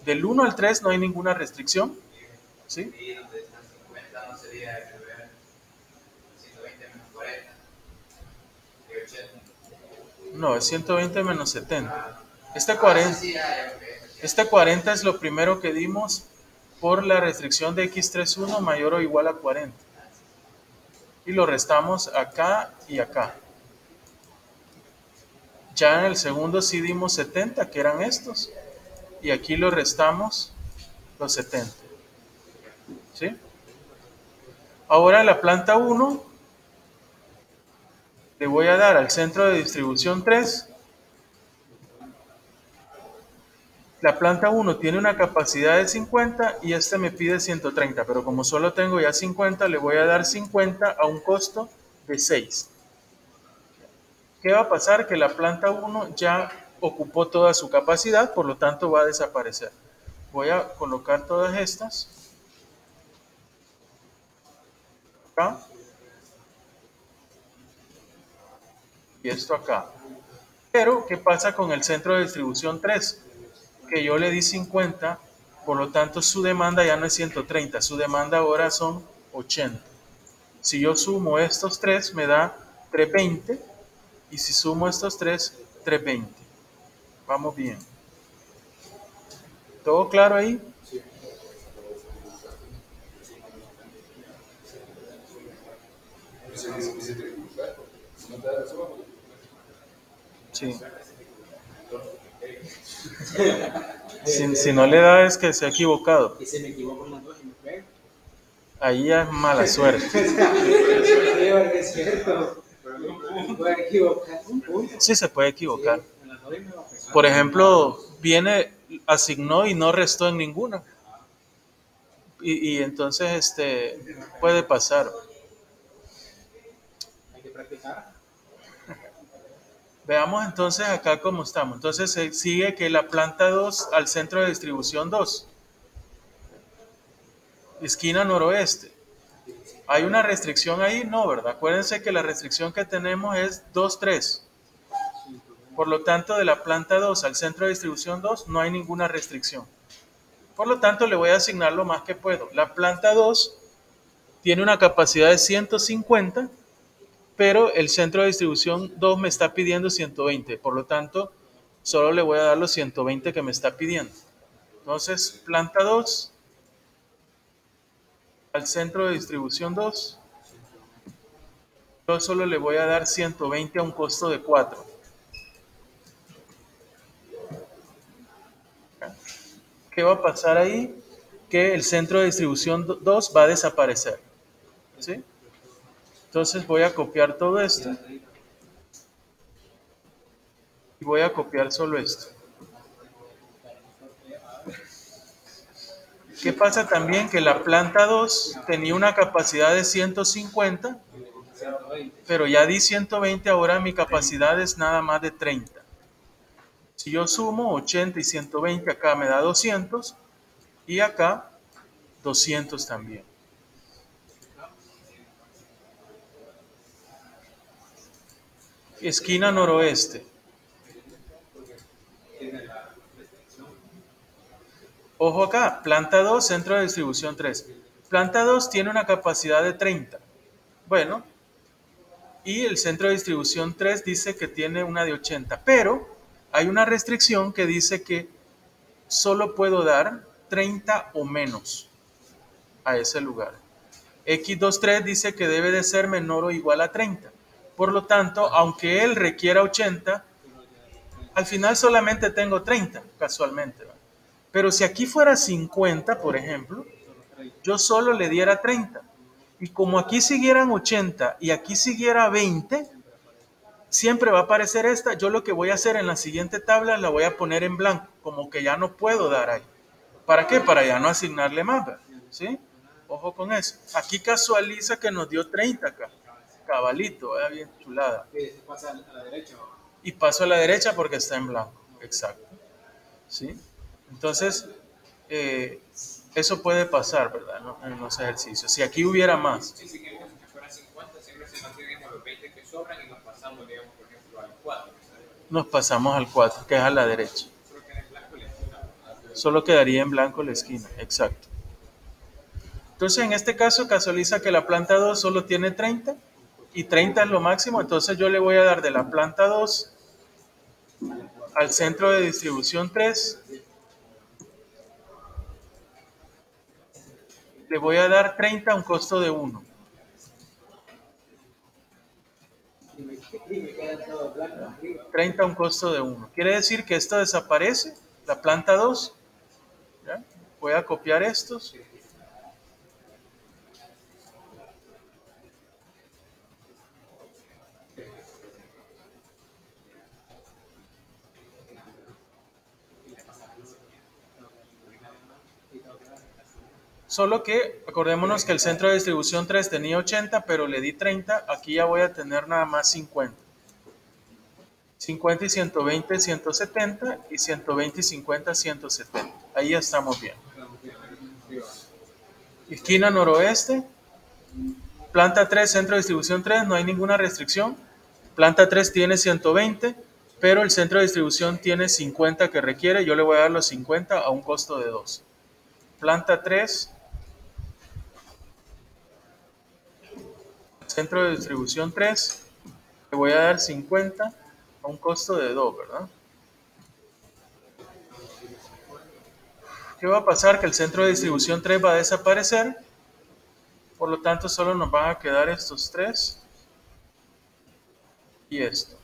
Del 1 al 3 no hay ninguna restricción. ¿Sí? No, es 120 menos 70. Este 40 es lo primero que dimos por la restricción de x31 mayor o igual a 40. Y lo restamos acá y acá. Ya en el segundo sí dimos 70, que eran estos. Y aquí lo restamos los 70. ¿Sí? Ahora la planta 1 le voy a dar al centro de distribución 3. La planta 1 tiene una capacidad de 50 y este me pide 130, pero como solo tengo ya 50, le voy a dar 50 a un costo de 6. ¿Qué va a pasar? Que la planta 1 ya ocupó toda su capacidad, por lo tanto va a desaparecer. Voy a colocar todas estas acá y esto acá. Pero, ¿qué pasa con el centro de distribución 3? Que yo le di 50, por lo tanto su demanda ya no es 130, su demanda ahora son 80. Si yo sumo estos 3 me da 320 y si sumo estos 3, 320. Vamos bien. ¿Todo claro ahí? Sí. Si no le da es que se ha equivocado. Y se me equivoco en las dos y me pego. Ahí ya es mala suerte. Sí, es cierto. Puede equivocar un punto. Sí, se puede equivocar. En las dos y me va a pegar. Por ejemplo, asignó y no restó en ninguna. Y entonces puede pasar. Hay que practicar. Veamos entonces acá cómo estamos. Entonces sigue que la planta 2 al centro de distribución 2. Esquina noroeste. ¿Hay una restricción ahí? No, ¿verdad? Acuérdense que la restricción que tenemos es 2, 3. Por lo tanto, de la planta 2 al centro de distribución 2 no hay ninguna restricción. Por lo tanto, le voy a asignar lo más que puedo. La planta 2 tiene una capacidad de 150, pero el centro de distribución 2 me está pidiendo 120. Por lo tanto, solo le voy a dar los 120 que me está pidiendo. Entonces, planta 2 al centro de distribución 2, yo solo le voy a dar 120 a un costo de 4. ¿Qué va a pasar ahí? Que el centro de distribución 2 va a desaparecer. ¿Sí? Entonces voy a copiar todo esto y voy a copiar solo esto. ¿Qué pasa también? Que la planta 2 tenía una capacidad de 150, pero ya di 120, ahora mi capacidad es nada más de 30. Si yo sumo 80 y 120, acá me da 200 y acá 200 también. Esquina noroeste. Ojo acá, planta 2, centro de distribución 3. Planta 2 tiene una capacidad de 30. Bueno, y el centro de distribución 3 dice que tiene una de 80, pero hay una restricción que dice que solo puedo dar 30 o menos a ese lugar. X23 dice que debe de ser menor o igual a 30. Por lo tanto, aunque él requiera 80, al final solamente tengo 30, casualmente. Pero si aquí fuera 50, por ejemplo, yo solo le diera 30. Y como aquí siguieran 80 y aquí siguiera 20, siempre va a aparecer esta. Yo lo que voy a hacer en la siguiente tabla la voy a poner en blanco, como que ya no puedo dar ahí. ¿Para qué? Para ya no asignarle más, ¿sí? Ojo con eso. Aquí casualiza que nos dio 30 acá. Cabalito, bien chulada. Que pasa a la derecha. Y paso a la derecha porque está en blanco. Exacto. ¿Sí? Entonces, eso puede pasar, ¿verdad? ¿No? En los ejercicios. Si aquí hubiera más. Sí, si queremos que fuera 50, siempre se mantienen los 20 que sobran y nos pasamos, digamos, por ejemplo, al 4. Nos pasamos al 4, que es a la derecha. Solo queda en blanco la esquina. Solo quedaría en blanco la esquina. Exacto. Entonces, en este caso, casualiza que la planta 2 solo tiene 30 y 30 es lo máximo. Entonces, yo le voy a dar de la planta 2 al centro de distribución 3. Le voy a dar 30 a un costo de 1. Y me queda todo blanco arriba. 30 a un costo de 1. Quiere decir que esto desaparece, la planta 2. ¿Ya? Voy a copiar estos. Solo que acordémonos que el centro de distribución 3 tenía 80, pero le di 30. Aquí ya voy a tener nada más 50. 50 y 120, 170. Y 120 y 50, 170. Ahí ya estamos bien. Esquina noroeste. Planta 3, centro de distribución 3, no hay ninguna restricción. Planta 3 tiene 120, pero el centro de distribución tiene 50 que requiere. Yo le voy a dar los 50 a un costo de 2. Planta 3, centro de distribución 3, le voy a dar 50 a un costo de 2, ¿verdad? ¿Qué va a pasar? Que el centro de distribución 3 va a desaparecer. Por lo tanto, solo nos van a quedar estos 3 y esto.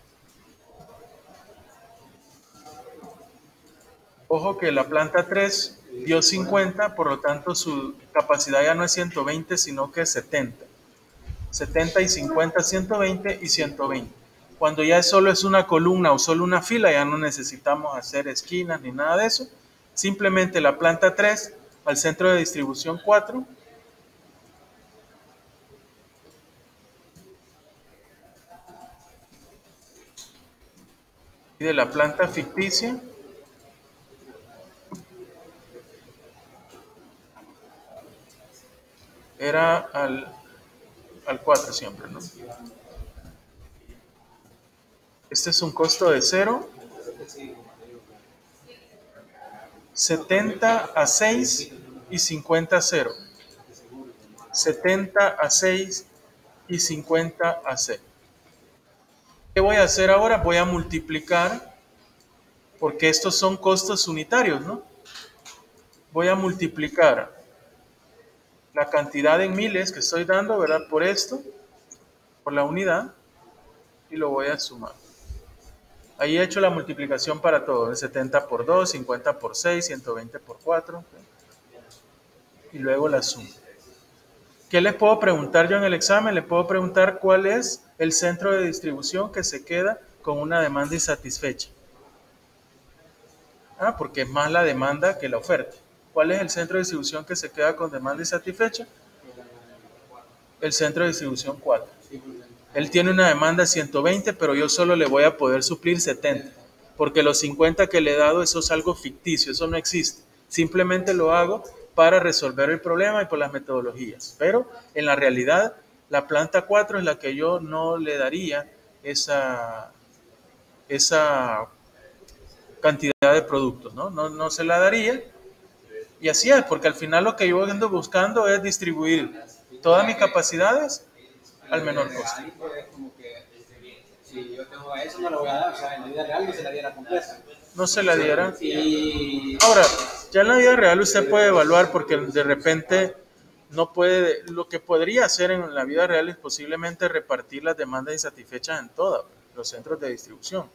Ojo que la planta 3 dio 50, por lo tanto su capacidad ya no es 120, sino que es 70. 70 y 50, 120 y 120. Cuando ya solo es una columna o solo una fila, ya no necesitamos hacer esquinas ni nada de eso. Simplemente la planta 3 al centro de distribución 4. Y de la planta ficticia era al 4 siempre, ¿no? Este es un costo de 0. 70 a 6 y 50 a 0. 70 a 6 y 50 a 6. ¿Qué voy a hacer ahora? Voy a multiplicar, porque estos son costos unitarios, ¿no? Voy a multiplicar la cantidad en miles que estoy dando, ¿verdad? Por esto, por la unidad, y lo voy a sumar. Ahí he hecho la multiplicación para todo, 70 por 2, 50 por 6, 120 por 4, ¿okay? Y luego la suma. ¿Qué les puedo preguntar yo en el examen? Le puedo preguntar cuál es el centro de distribución que se queda con una demanda insatisfecha. Porque es más la demanda que la oferta. ¿Cuál es el centro de distribución que se queda con demanda insatisfecha? El centro de distribución 4. Él tiene una demanda de 120, pero yo solo le voy a poder suplir 70. Porque los 50 que le he dado, eso es algo ficticio, eso no existe. Simplemente lo hago para resolver el problema y por las metodologías. Pero en la realidad, la planta 4 es la que yo no le daría esa cantidad de productos, ¿no? No se la daría. Y así es, porque al final lo que yo ando buscando es distribuir todas mis capacidades al menor costo. Si yo tengo eso, no lo voy a dar, o sea, en la vida real no se la diera completa. No se la diera. Ahora, ya en la vida real usted puede evaluar porque de repente no puede, lo que podría hacer en la vida real es posiblemente repartir las demandas insatisfechas en todos los centros de distribución,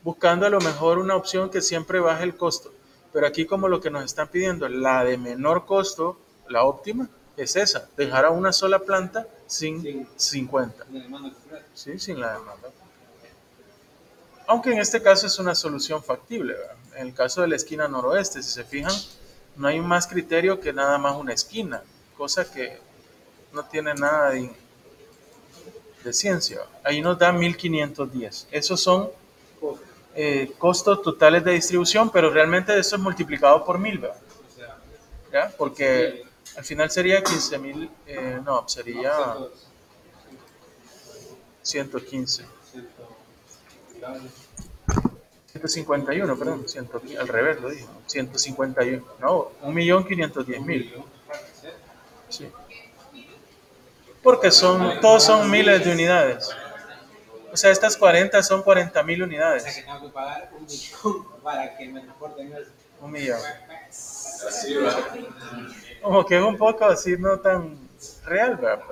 buscando a lo mejor una opción que siempre baje el costo. Pero aquí como lo que nos están pidiendo, la de menor costo, la óptima, es esa, dejar a una sola planta sin 50. Sí, sin la demanda. Aunque en este caso es una solución factible, ¿verdad? En el caso de la esquina noroeste, si se fijan, no hay más criterio que nada más una esquina. cosa que no tiene nada de ciencia. Ahí nos da 1510. Esos son costos totales de distribución, pero realmente eso es multiplicado por 1000, ¿verdad? ¿Ya? Porque al final sería 15.000, no, sería 115. 151, perdón, al revés lo digo, 151, no, 1.510.000. Sí. Porque todos son miles de unidades. O sea, estas 40 son 40.000 unidades. O sea, que tengo que pagar 1.000.000 para que me transporten eso. 1.000.000. Como que es un poco así, no tan real, ¿verdad?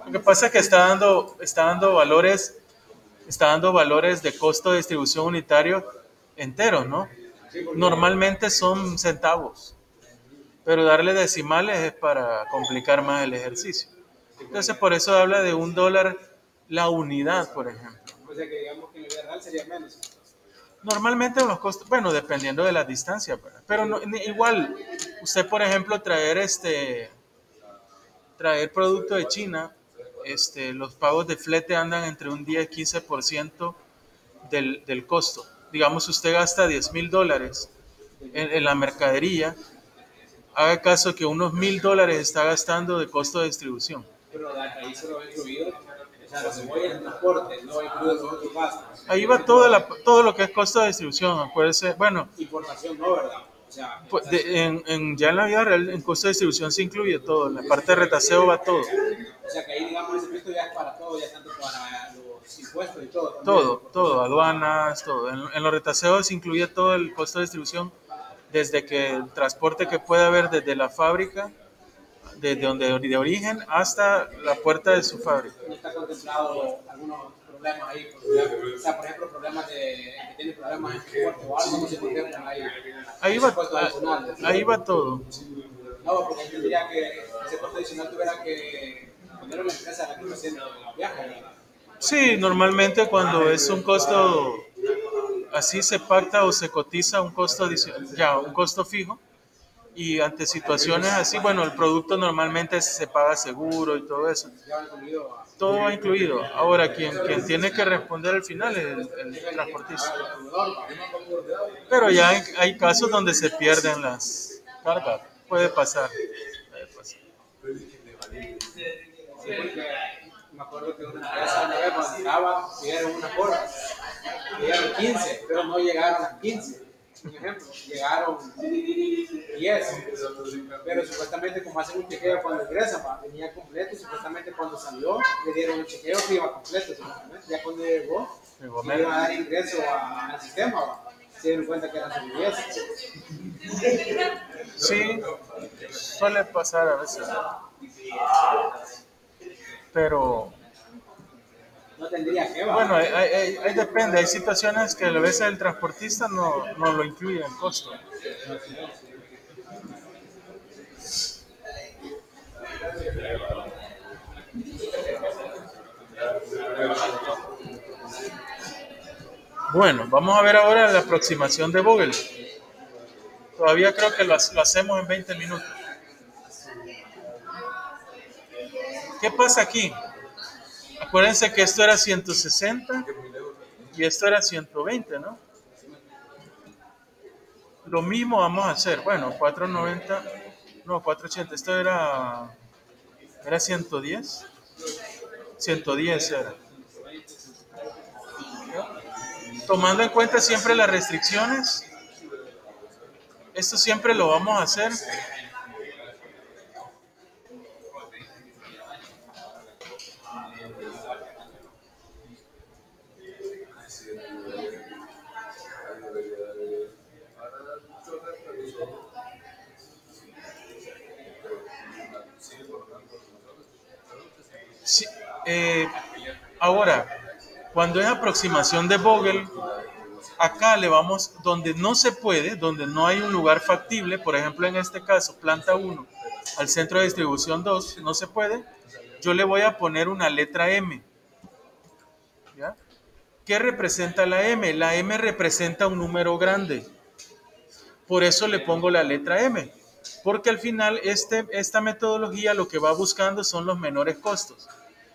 Lo que pasa es que está dando valores de costo de distribución unitario enteros, ¿no? Normalmente son centavos, pero darle decimales es para complicar más el ejercicio. Entonces, por eso habla de $1 la unidad, por ejemplo. O sea, que digamos que en el vida real sería menos. Normalmente los costos, bueno, dependiendo de la distancia, pero no, igual, usted, por ejemplo, traer producto de China, los pagos de flete andan entre un 10-15% del costo. Digamos, usted gasta $10.000 en la mercadería, haga caso que unos $1.000 está gastando de costo de distribución. Pero ahí se lo va incluido, o sea, lo que voy en el transporte, no va incluido los otros gastos. Ahí va todo lo que es costo de distribución, acuérdese, bueno. Importación no, ¿verdad? O sea, pues ya en la vida real, en costo de distribución se incluye todo, en la parte de retaseo va todo. O sea, que ahí, digamos, ese precio ya es para todo, ya tanto para los impuestos y todo. También. Todo, aduanas, todo. En los retaseos se incluye todo el costo de distribución, desde que el transporte que puede haber desde la fábrica, desde de origen hasta la puerta de su fábrica. ¿No está contemplado algunos problemas ahí? O sea, por ejemplo, problemas que tienen problemas en transporte o algo, no se contemplan ahí. Ahí va todo. No, porque tendría que ese costo adicional tuviera que ponerlo en la empresa a la que está haciendo el viaje, ¿verdad? Sí, normalmente cuando es un costo así se pacta o se cotiza un costo adicional, ya un costo fijo, y ante situaciones así, bueno, el producto normalmente se paga seguro y todo eso. Todo va incluido. Ahora, quien tiene que responder al final es el transportista. Pero ya hay casos donde se pierden las cargas. Puede pasar. Sí, porque me acuerdo que una empresa una vez cuando entraba pidieron una forma, pidieron 15, pero no llegaron a 15. Un ejemplo, llegaron 10, pero supuestamente como hacen un chequeo cuando ingresan, venía completo, supuestamente cuando salió le dieron el chequeo que iba completo, supuestamente. Ya cuando llegó, le iban a dar ingreso al sistema, se dieron cuenta que eran solo 10. Sí, suele pasar a veces, pero no tendría que, bueno, ahí depende, hay situaciones que a veces el transportista no lo incluye en costo. Bueno, vamos a ver ahora la aproximación de Vogel. Todavía creo que lo hacemos en 20 minutos. ¿Qué pasa aquí? Acuérdense que esto era 160 y esto era 120, ¿no? Lo mismo vamos a hacer. Bueno, 490, no, 480. Esto era 110. 110 era. Tomando en cuenta siempre las restricciones, esto siempre lo vamos a hacer. Sí, ahora, cuando es aproximación de Vogel, acá le vamos, donde no se puede, donde no hay un lugar factible, por ejemplo en este caso, planta 1 al centro de distribución 2, no se puede, yo le voy a poner una letra M. ¿Ya? ¿Qué representa la M? La M representa un número grande. Por eso le pongo la letra M, porque al final esta metodología lo que va buscando son los menores costos.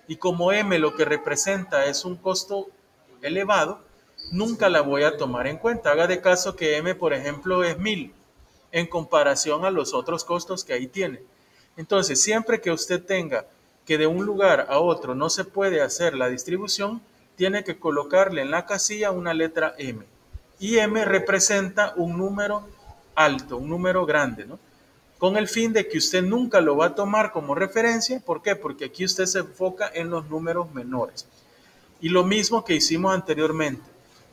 Y como M lo que representa es un costo elevado, nunca la voy a tomar en cuenta. Haga de caso que M, por ejemplo, es 1000 en comparación a los otros costos que ahí tiene. Entonces, siempre que usted tenga que de un lugar a otro no se puede hacer la distribución, tiene que colocarle en la casilla una letra M. Y M representa un número alto, un número grande, ¿no? Con el fin de que usted nunca lo va a tomar como referencia. ¿Por qué? Porque aquí usted se enfoca en los números menores. Y lo mismo que hicimos anteriormente.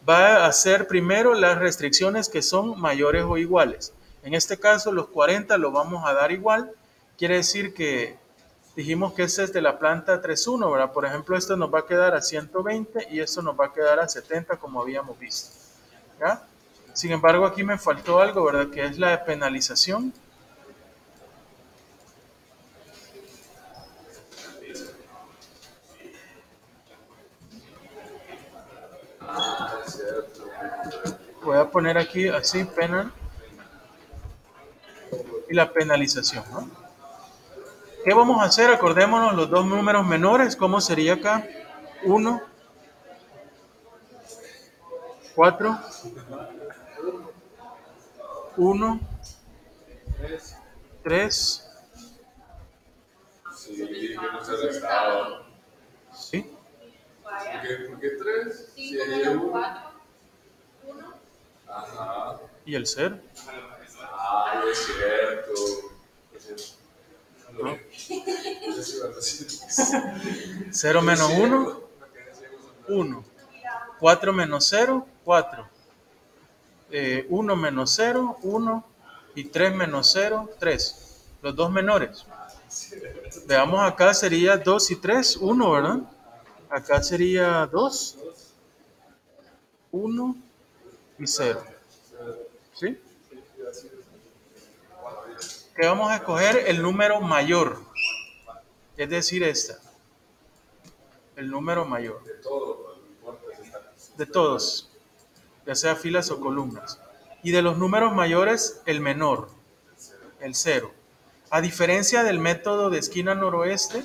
Va a hacer primero las restricciones que son mayores o iguales. En este caso, los 40 lo vamos a dar igual. Quiere decir que dijimos que este es de la planta 3.1, ¿verdad? Por ejemplo, esto nos va a quedar a 120 y esto nos va a quedar a 70, como habíamos visto. ¿Ya? Sin embargo, aquí me faltó algo, ¿verdad? Que es la penalización. Voy a poner aquí así, penal. Y la penalización, ¿no? ¿Qué vamos a hacer? Acordémonos los dos números menores. ¿Cómo sería acá? 1, 4, 1, 3. Sí, que no se restaba. ¿Sí? ¿Por qué 3? Si hay 1. Ajá. ¿Y el 0? Ah, es cierto. ¿No? 0 0 menos 1, 1. 4 menos 0, 4. 1 menos 0, 1. Y 3 menos 0, 3. Los dos menores. Veamos acá, sería 2 y 3, 1, ¿verdad? Acá sería 2, 1 y 0. ¿Sí? Que vamos a escoger el número mayor. Es decir, esta. El número mayor. De todos. Ya sea filas o columnas. Y de los números mayores, el menor. El 0. A diferencia del método de esquina noroeste,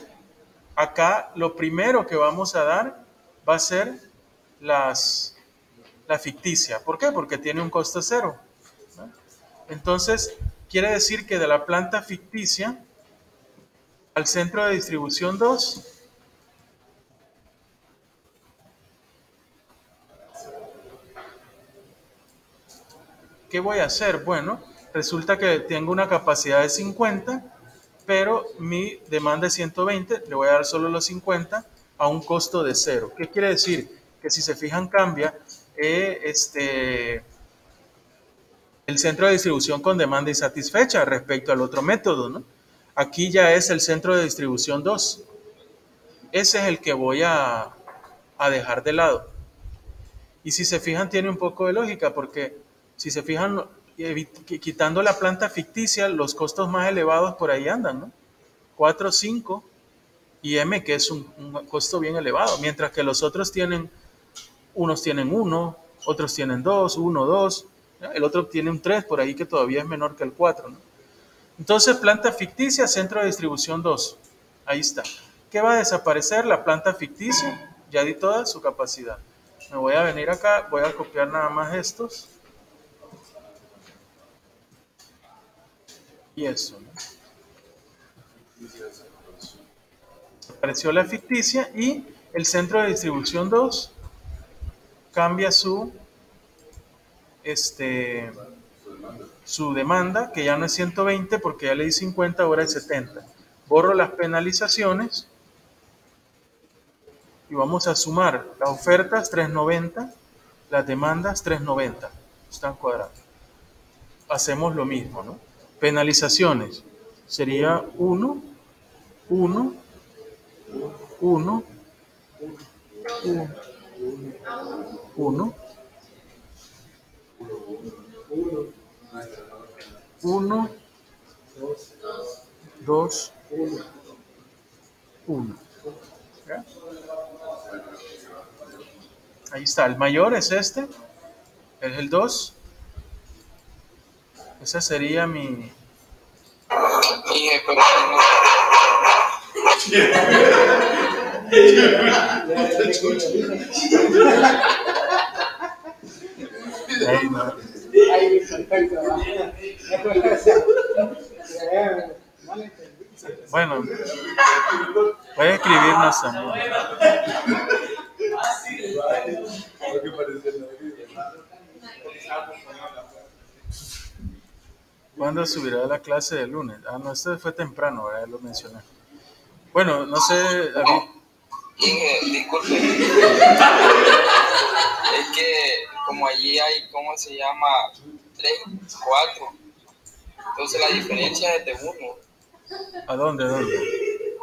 acá lo primero que vamos a dar va a ser la ficticia. ¿Por qué? Porque tiene un costo 0. ¿No? Entonces, quiere decir que de la planta ficticia al centro de distribución 2, ¿qué voy a hacer? Bueno, resulta que tengo una capacidad de 50, pero mi demanda es 120, le voy a dar solo los 50 a un costo de 0. ¿Qué quiere decir? Que si se fijan cambia el centro de distribución con demanda insatisfecha respecto al otro método, ¿no? Aquí ya es el centro de distribución 2. Ese es el que voy a dejar de lado. Y si se fijan tiene un poco de lógica, porque si se fijan, quitando la planta ficticia, los costos más elevados por ahí andan, ¿no? 4, 5 y M, que es un costo bien elevado, mientras que los otros unos tienen 1, otros tienen 2, 1, 2, ¿ya? El otro tiene un 3 por ahí que todavía es menor que el 4, ¿no? Entonces, planta ficticia, centro de distribución 2. Ahí está. ¿Qué va a desaparecer? La planta ficticia. Ya di toda su capacidad. Me voy a venir acá, voy a copiar nada más estos. Y eso, ¿no? Apareció la ficticia y el centro de distribución 2 cambia su demanda, que ya no es 120 porque ya le di 50, ahora es 70. Borro las penalizaciones y vamos a sumar las ofertas 390, las demandas 390. Están cuadradas. Hacemos lo mismo, ¿no? Penalizaciones sería 1, 1, 1, 1, 1, 2, 1. ¿Ya? Ahí está, el mayor es este, es el 2. Esa sería mi... Dije, pero Ahí no. Ahí, perfecto. Bueno, voy a escribirnos también. Porque parece la vida. ¿Cuándo subirá la clase de lunes? Ah, no, este fue temprano, ¿verdad? Ya lo mencioné. Bueno, no sé, David. dije, disculpe. Es que como allí hay, ¿cómo se llama? 3, 4. Entonces la diferencia es de 1. ¿A dónde? ¿A dónde?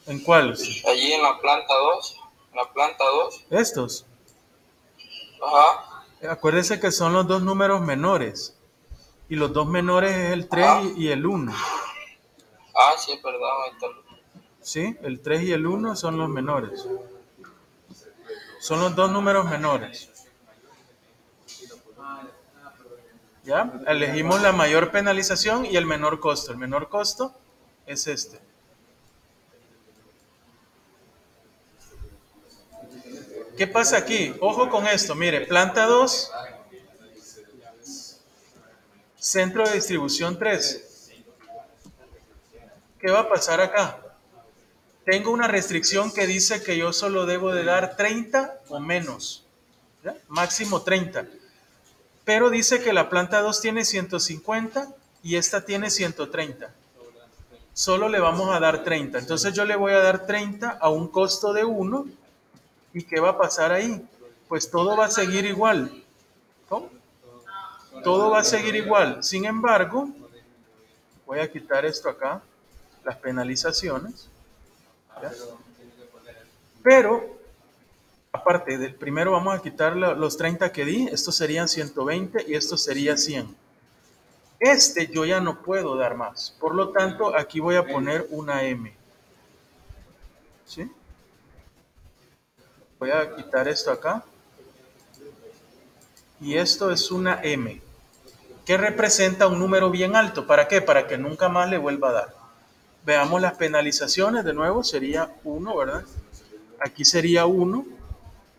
¿En cuál? Allí en la planta 2. En la planta 2. Estos. Ajá. Acuérdense que son los dos números menores. Y los dos menores es el 3 y el 1. Ah, sí, es verdad. Ahí está. ¿Sí? El 3 y el 1 son los menores. Son los dos números menores. ¿Ya? Elegimos la mayor penalización y el menor costo. El menor costo es este. ¿Qué pasa aquí? Ojo con esto. Mire, planta 2, centro de distribución 3. ¿Qué va a pasar acá? Tengo una restricción que dice que yo solo debo de dar 30 o menos. ¿Ya? Máximo 30. Pero dice que la planta 2 tiene 150 y esta tiene 130. Solo le vamos a dar 30. Entonces yo le voy a dar 30 a un costo de 1. ¿Y qué va a pasar ahí? Pues todo va a seguir igual. ¿Cómo? Todo va a seguir igual. Sin embargo, voy a quitar esto acá, las penalizaciones. ¿Ya? Pero, aparte del primero vamos a quitar los 30 que di. Estos serían 120 y esto sería 100. Este yo ya no puedo dar más. Por lo tanto, aquí voy a poner una M. ¿Sí? Voy a quitar esto acá. Y esto es una M. Que representa un número bien alto. ¿Para qué? Para que nunca más le vuelva a dar. Veamos las penalizaciones. De nuevo, sería 1, ¿verdad? Aquí sería 1.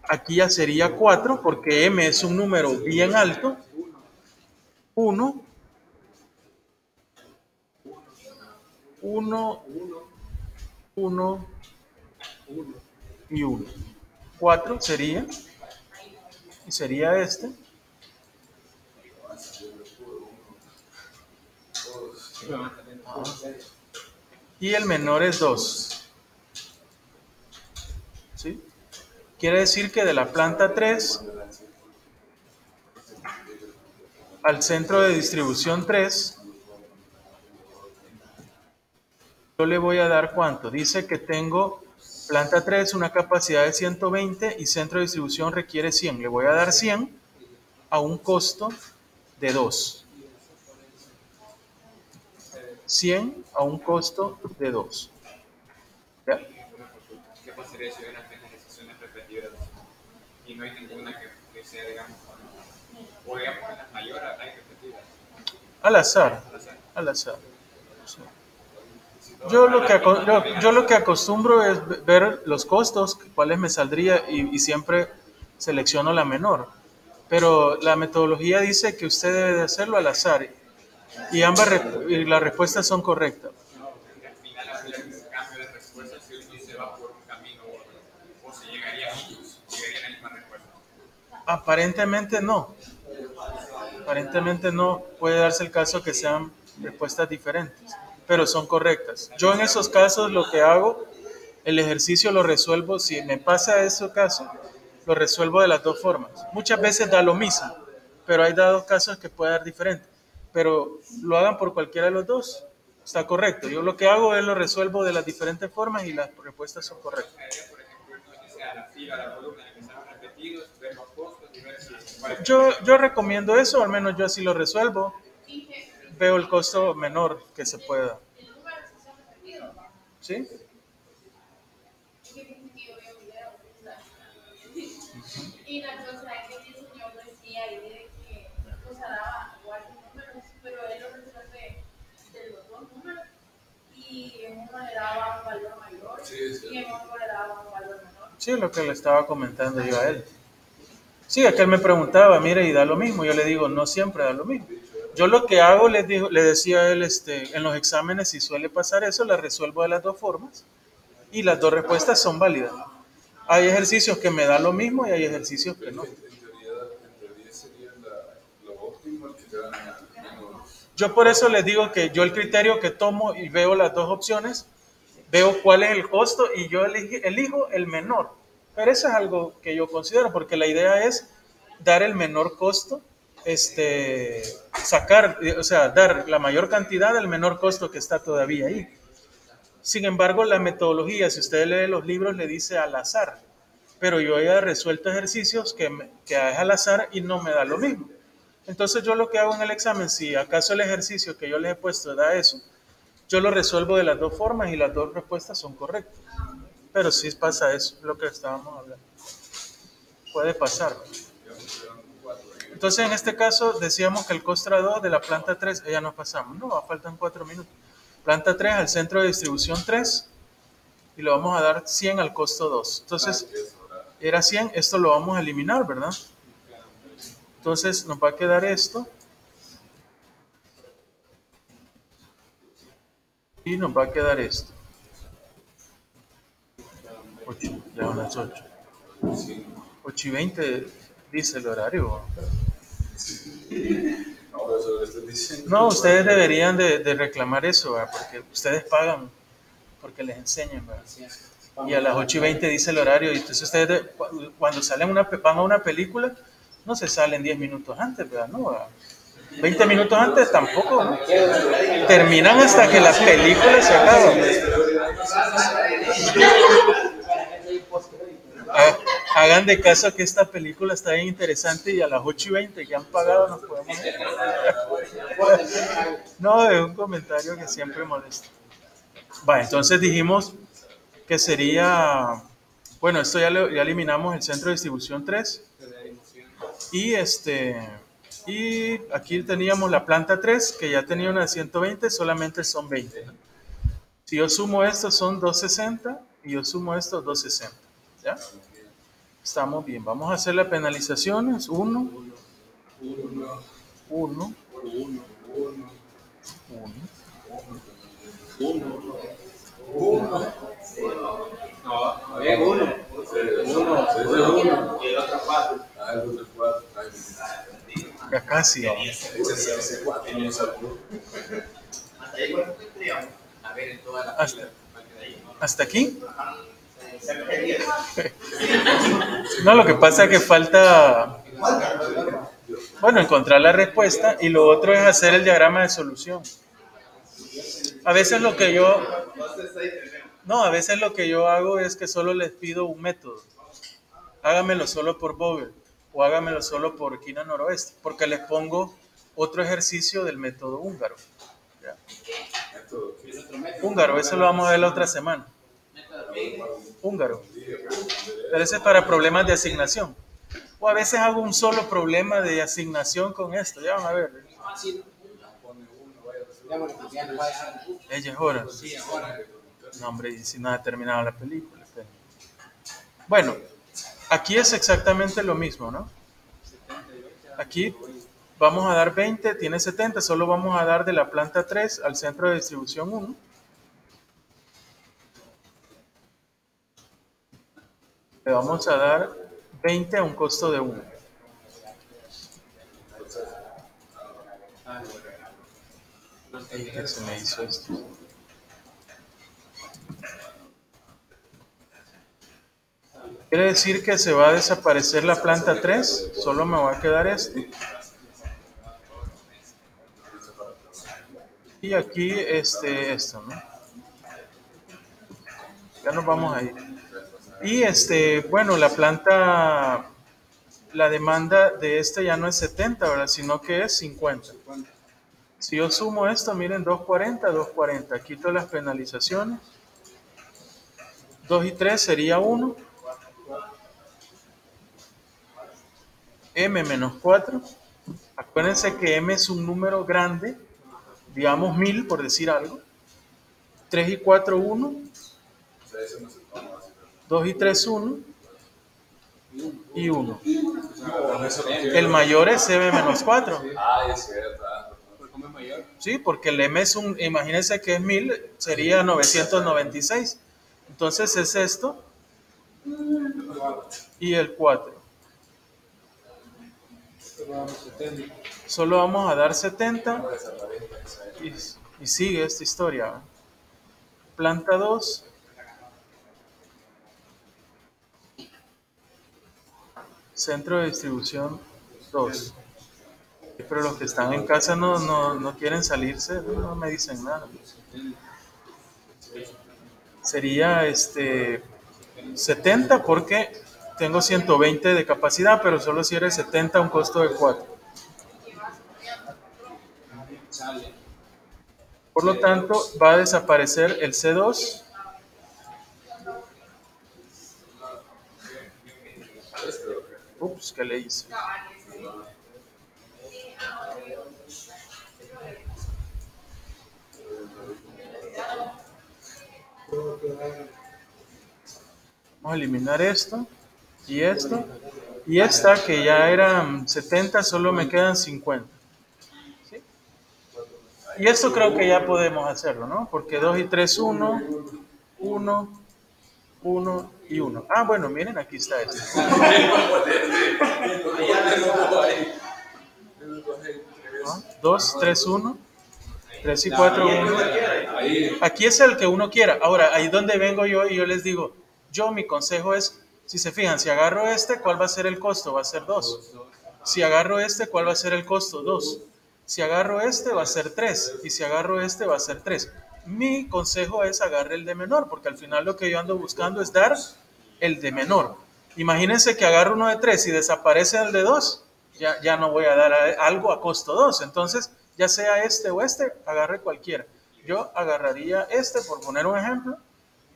Aquí ya sería 4, porque M es un número bien alto. 1. 1, 1 y 1. 4 sería, y sería este. Y el menor es 2. ¿Sí? Quiere decir que de la planta 3 al centro de distribución 3, yo le voy a dar ¿cuánto? Dice que tengo planta 3, una capacidad de 120 y centro de distribución requiere 100. Le voy a dar 100 a un costo de 2. 100 a un costo de 2. ¿Ya? ¿Qué pasaría si hay unas penalizaciones repetidas y no hay ninguna que sea, digamos, o digamos que las mayores hay repetidas? Al azar. Al azar. Sí. Yo lo que acostumbro es ver los costos, cuáles me saldría y siempre selecciono la menor. Pero la metodología dice que usted debe de hacerlo al azar y las respuestas son correctas. Al final habría un cambio de respuesta si uno se va por un camino u otro, o si llegaría a la misma respuesta. Aparentemente no. Aparentemente no puede darse el caso que sean respuestas diferentes, pero son correctas. Yo en esos casos lo que hago, el ejercicio lo resuelvo, si me pasa ese caso, lo resuelvo de las dos formas. Muchas veces da lo mismo, pero hay dados casos que puede dar diferente. Pero lo hagan por cualquiera de los dos, está correcto. Yo lo que hago es lo resuelvo de las diferentes formas y las respuestas son correctas. Por ejemplo, irse a la fila, a la columna en que estaban repetidos, ver los costos y ver si... Yo recomiendo eso, al menos yo así lo resuelvo. Veo el costo menor que se pueda. ¿Sí? Y la cosa que mi señor decía y de que la cosa daba igual Sí, lo que le estaba comentando yo a él. Sí, es que él me preguntaba, mire, y da lo mismo. Yo le digo, no siempre da lo mismo. Yo lo que hago, le decía a él, en los exámenes, si suele pasar eso, la resuelvo de las dos formas y las dos respuestas son válidas. Hay ejercicios que me da lo mismo y hay ejercicios que no. En teoría sería lo óptimo el que te dan menos. Yo por eso les digo que yo el criterio que tomo y veo las dos opciones, veo cuál es el costo y yo elijo el menor. Pero eso es algo que yo considero, porque la idea es dar el menor costo, dar la mayor cantidad del menor costo que está todavía ahí. Sin embargo, la metodología, si usted lee los libros, le dice al azar. Pero yo he resuelto ejercicios que es al azar y no me da lo mismo. Entonces yo lo que hago en el examen, si acaso el ejercicio que yo les he puesto da eso, yo lo resuelvo de las dos formas y las dos respuestas son correctas. Pero sí pasa eso, lo que estábamos hablando. Puede pasar. Entonces en este caso decíamos que el costra 2 de la planta 3, ya nos pasamos, no, faltan 4 minutos. Planta 3 al centro de distribución 3 y le vamos a dar 100 al costo 2. Entonces era 100, esto lo vamos a eliminar, ¿verdad? Entonces nos va a quedar esto. Y nos va a quedar esto. 8, ya son las 8. 8:20 dice el horario. No, ustedes deberían de reclamar eso, ¿verdad? Porque ustedes pagan porque les enseñan, ¿verdad? Y a las 8:20 dice el horario. Y entonces ustedes cuando van a una película, no se salen 10 minutos antes, ¿verdad? No, ¿verdad? 20 minutos antes tampoco, ¿no? Terminan hasta que la película se acaba. Hagan de caso que esta película está bien interesante y a las 8:20 que han pagado nos podemos ir. No, es un comentario que siempre molesta. Va, entonces dijimos que sería, bueno, esto ya eliminamos el centro de distribución 3 y y aquí teníamos la planta 3 que ya tenía una de 120, solamente son 20. Si yo sumo esto son 260 y yo sumo esto 260, ¿ya? Estamos bien, vamos a hacer las penalizaciones. 1, 1, 1. Ya casi. ¿Hasta aquí? No, lo que pasa es que falta, bueno, encontrar la respuesta y lo otro es hacer el diagrama de solución. A veces lo que yo hago es que solo les pido un método. Hágamelo solo por Vogel o hágamelo solo por quina noroeste, porque les pongo otro ejercicio del método húngaro. ¿Ya? Húngaro, eso lo vamos a ver la otra semana. Húngaro. Pero ese es para problemas de asignación. O a veces hago un solo problema de asignación con esto. Ya van a ver. Ella es hora. No, hombre, si no ha terminado la película. Bueno, aquí es exactamente lo mismo, ¿no? Aquí vamos a dar 20, tiene 70, solo vamos a dar de la planta 3 al centro de distribución 1. Le vamos a dar 20 a un costo de 1. ¿Qué se me hizo esto? Quiere decir que se va a desaparecer la planta 3, solo me va a quedar esto. Y aquí esto, ¿no? Ya nos vamos a ir. Y bueno, la demanda de ya no es 70, ¿verdad? Sino que es 50. Si yo sumo esto, miren, 240, 240. Quito las penalizaciones. 2 y 3 sería 1. M menos 4. Acuérdense que M es un número grande, digamos 1000 por decir algo. 3 y 4, 1. Eso no se toma así. 2 y 3, 1 y 1. Eso no tiene- El mayor es M menos 4. Ah, es cierto. Porque como es mayor. Sí, porque el M es un, imagínense que es 1000, sería 996. Entonces es esto y el 4. Solo vamos a dar 70 y sigue esta historia. Planta 2. Centro de distribución 2. Pero los que están en casa no quieren salirse, no me dicen nada. Sería 70 porque tengo 120 de capacidad, pero solo si eres 70 un costo de 4. Por lo tanto, va a desaparecer el C2. Ups, ¿qué le hice? Vamos a eliminar esto y esto. Y esta que ya eran 70, solo me quedan 50. ¿Sí? Y esto creo que ya podemos hacerlo, ¿no? Porque 2 y 3, 1, 1, 1 y 1. Ah, bueno, miren, aquí está esto. 2, 3, 1, 3 y 4, 1. Aquí es el que uno quiera. Ahora, ahí donde vengo yo y yo les digo, mi consejo es, si se fijan, si agarro este, ¿cuál va a ser el costo? Va a ser 2. Si agarro este, ¿cuál va a ser el costo? 2. Si agarro este, va a ser 3. Y si agarro este, va a ser 3. Mi consejo es agarre el de menor, porque al final lo que yo ando buscando es dar el de menor. Imagínense que agarro uno de 3 y desaparece el de 2. Ya no voy a dar algo a costo 2. Entonces, ya sea este o este, agarre cualquiera. Yo agarraría este, por poner un ejemplo,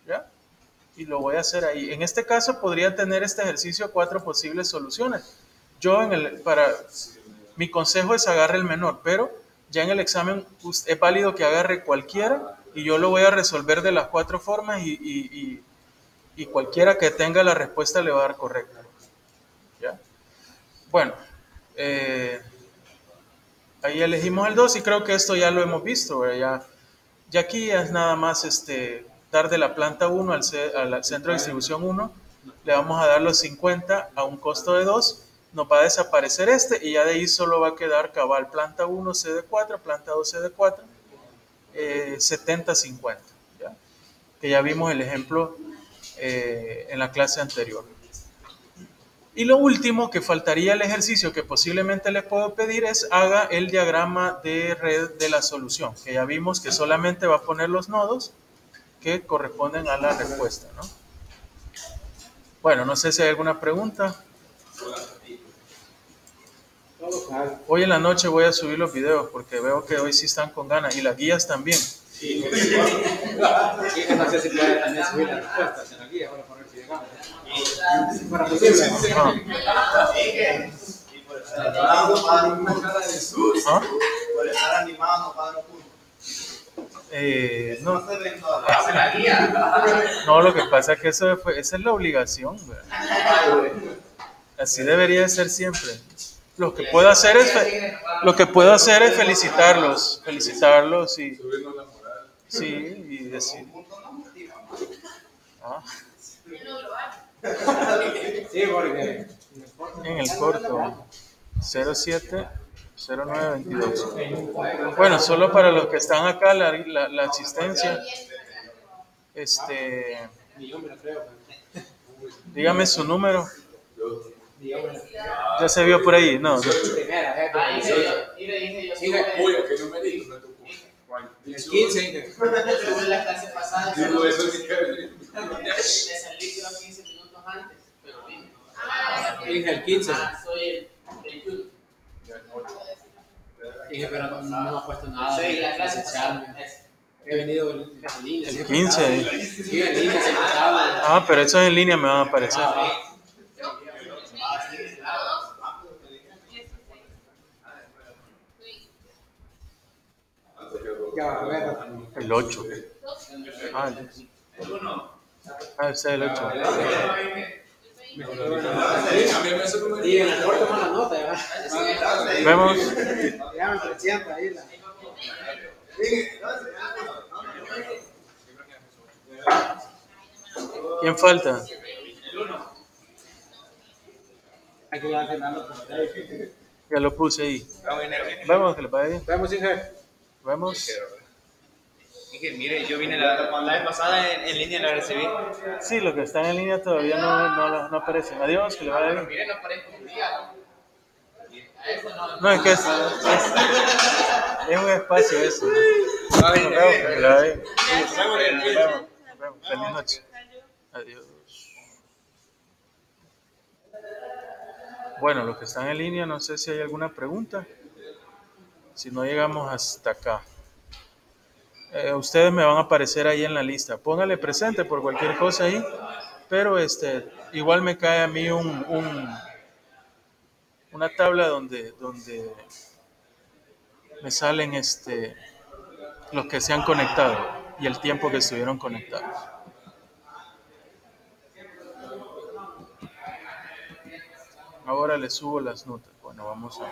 ¿ya? Y lo voy a hacer ahí. En este caso, podría tener este ejercicio 4 posibles soluciones. Mi consejo es agarre el menor, pero ya en el examen es válido que agarre cualquiera y yo lo voy a resolver de las 4 formas y cualquiera que tenga la respuesta le va a dar correcta. ¿Ya? Bueno, ahí elegimos el 2 y creo que esto ya lo hemos visto, ¿verdad? Ya aquí es nada más dar de la planta 1 al centro de distribución 1, le vamos a dar los 50 a un costo de 2, nos va a desaparecer y ya de ahí solo va a quedar cabal planta 1 C de 4, planta 2 C de 4, 70, 50, ¿ya? Que ya vimos el ejemplo en la clase anterior. Y lo último que faltaría el ejercicio que posiblemente les puedo pedir es haga el diagrama de red de la solución, que ya vimos que solamente va a poner los nodos que corresponden a la respuesta, ¿no? Bueno, no sé si hay alguna pregunta. Hoy en la noche voy a subir los videos porque veo que hoy sí están con ganas y las guías también. Sí, no sé si puede también subir las respuestas en la guía para poner si llegamos. Para posible. ¿Ah? Por estar animado no pagan puntos. No, No se ven no, lo que pasa es que esa es la obligación, ¿verdad? Así debería ser siempre. Lo que puedo hacer es felicitarlos y Subirnos la moral. sí, y decir. Ah, Sí, porque en el corto 07 09 22. Bueno, solo para los que están acá la asistencia. ni yo me lo creo. Dígame su número. Ya se vio por ahí, ¿no? Primera, Uy, ¿qué numerito me tocó? el 15. Estuve en la clase pasada y Digo, eso sí que- me salí yo 15 minutos antes, pero vine. Dije el 15. Soy el 21. Dije, pero no me ha puesto nada. Soy la clase especial. pasada. He venido en línea. El siempre 15. estaba. Sí, en línea siempre estaba. Ah, pero eso en línea me va a aparecer. Ya va a ver. El 8. Ah, Ah, ese es el 8. Y en el corte con la nota, ya. Vemos. Ya me 300 ahí. ¿Quién falta? Aquí va a hacer algo. Ya lo puse ahí. Vemos que le vaya bien. Vemos, Inge. Vemos. Dije, mire, yo vine la vez pasada en línea y la recibí. Sí, los que están en línea todavía no aparecen. Adiós, que le vaya bien. Miren, no parezco un día. No, es que es un espacio eso. Nos vemos, que le vaya bien. Nos vemos. Feliz noche. Adiós. Bueno, los que están en línea, no sé si hay alguna pregunta. Si no llegamos hasta acá. Ustedes me van a aparecer ahí en la lista. Póngale presente por cualquier cosa ahí. Pero igual me cae a mí una tabla donde me salen los que se han conectado y el tiempo que estuvieron conectados. Ahora les subo las notas. Bueno, vamos a ver.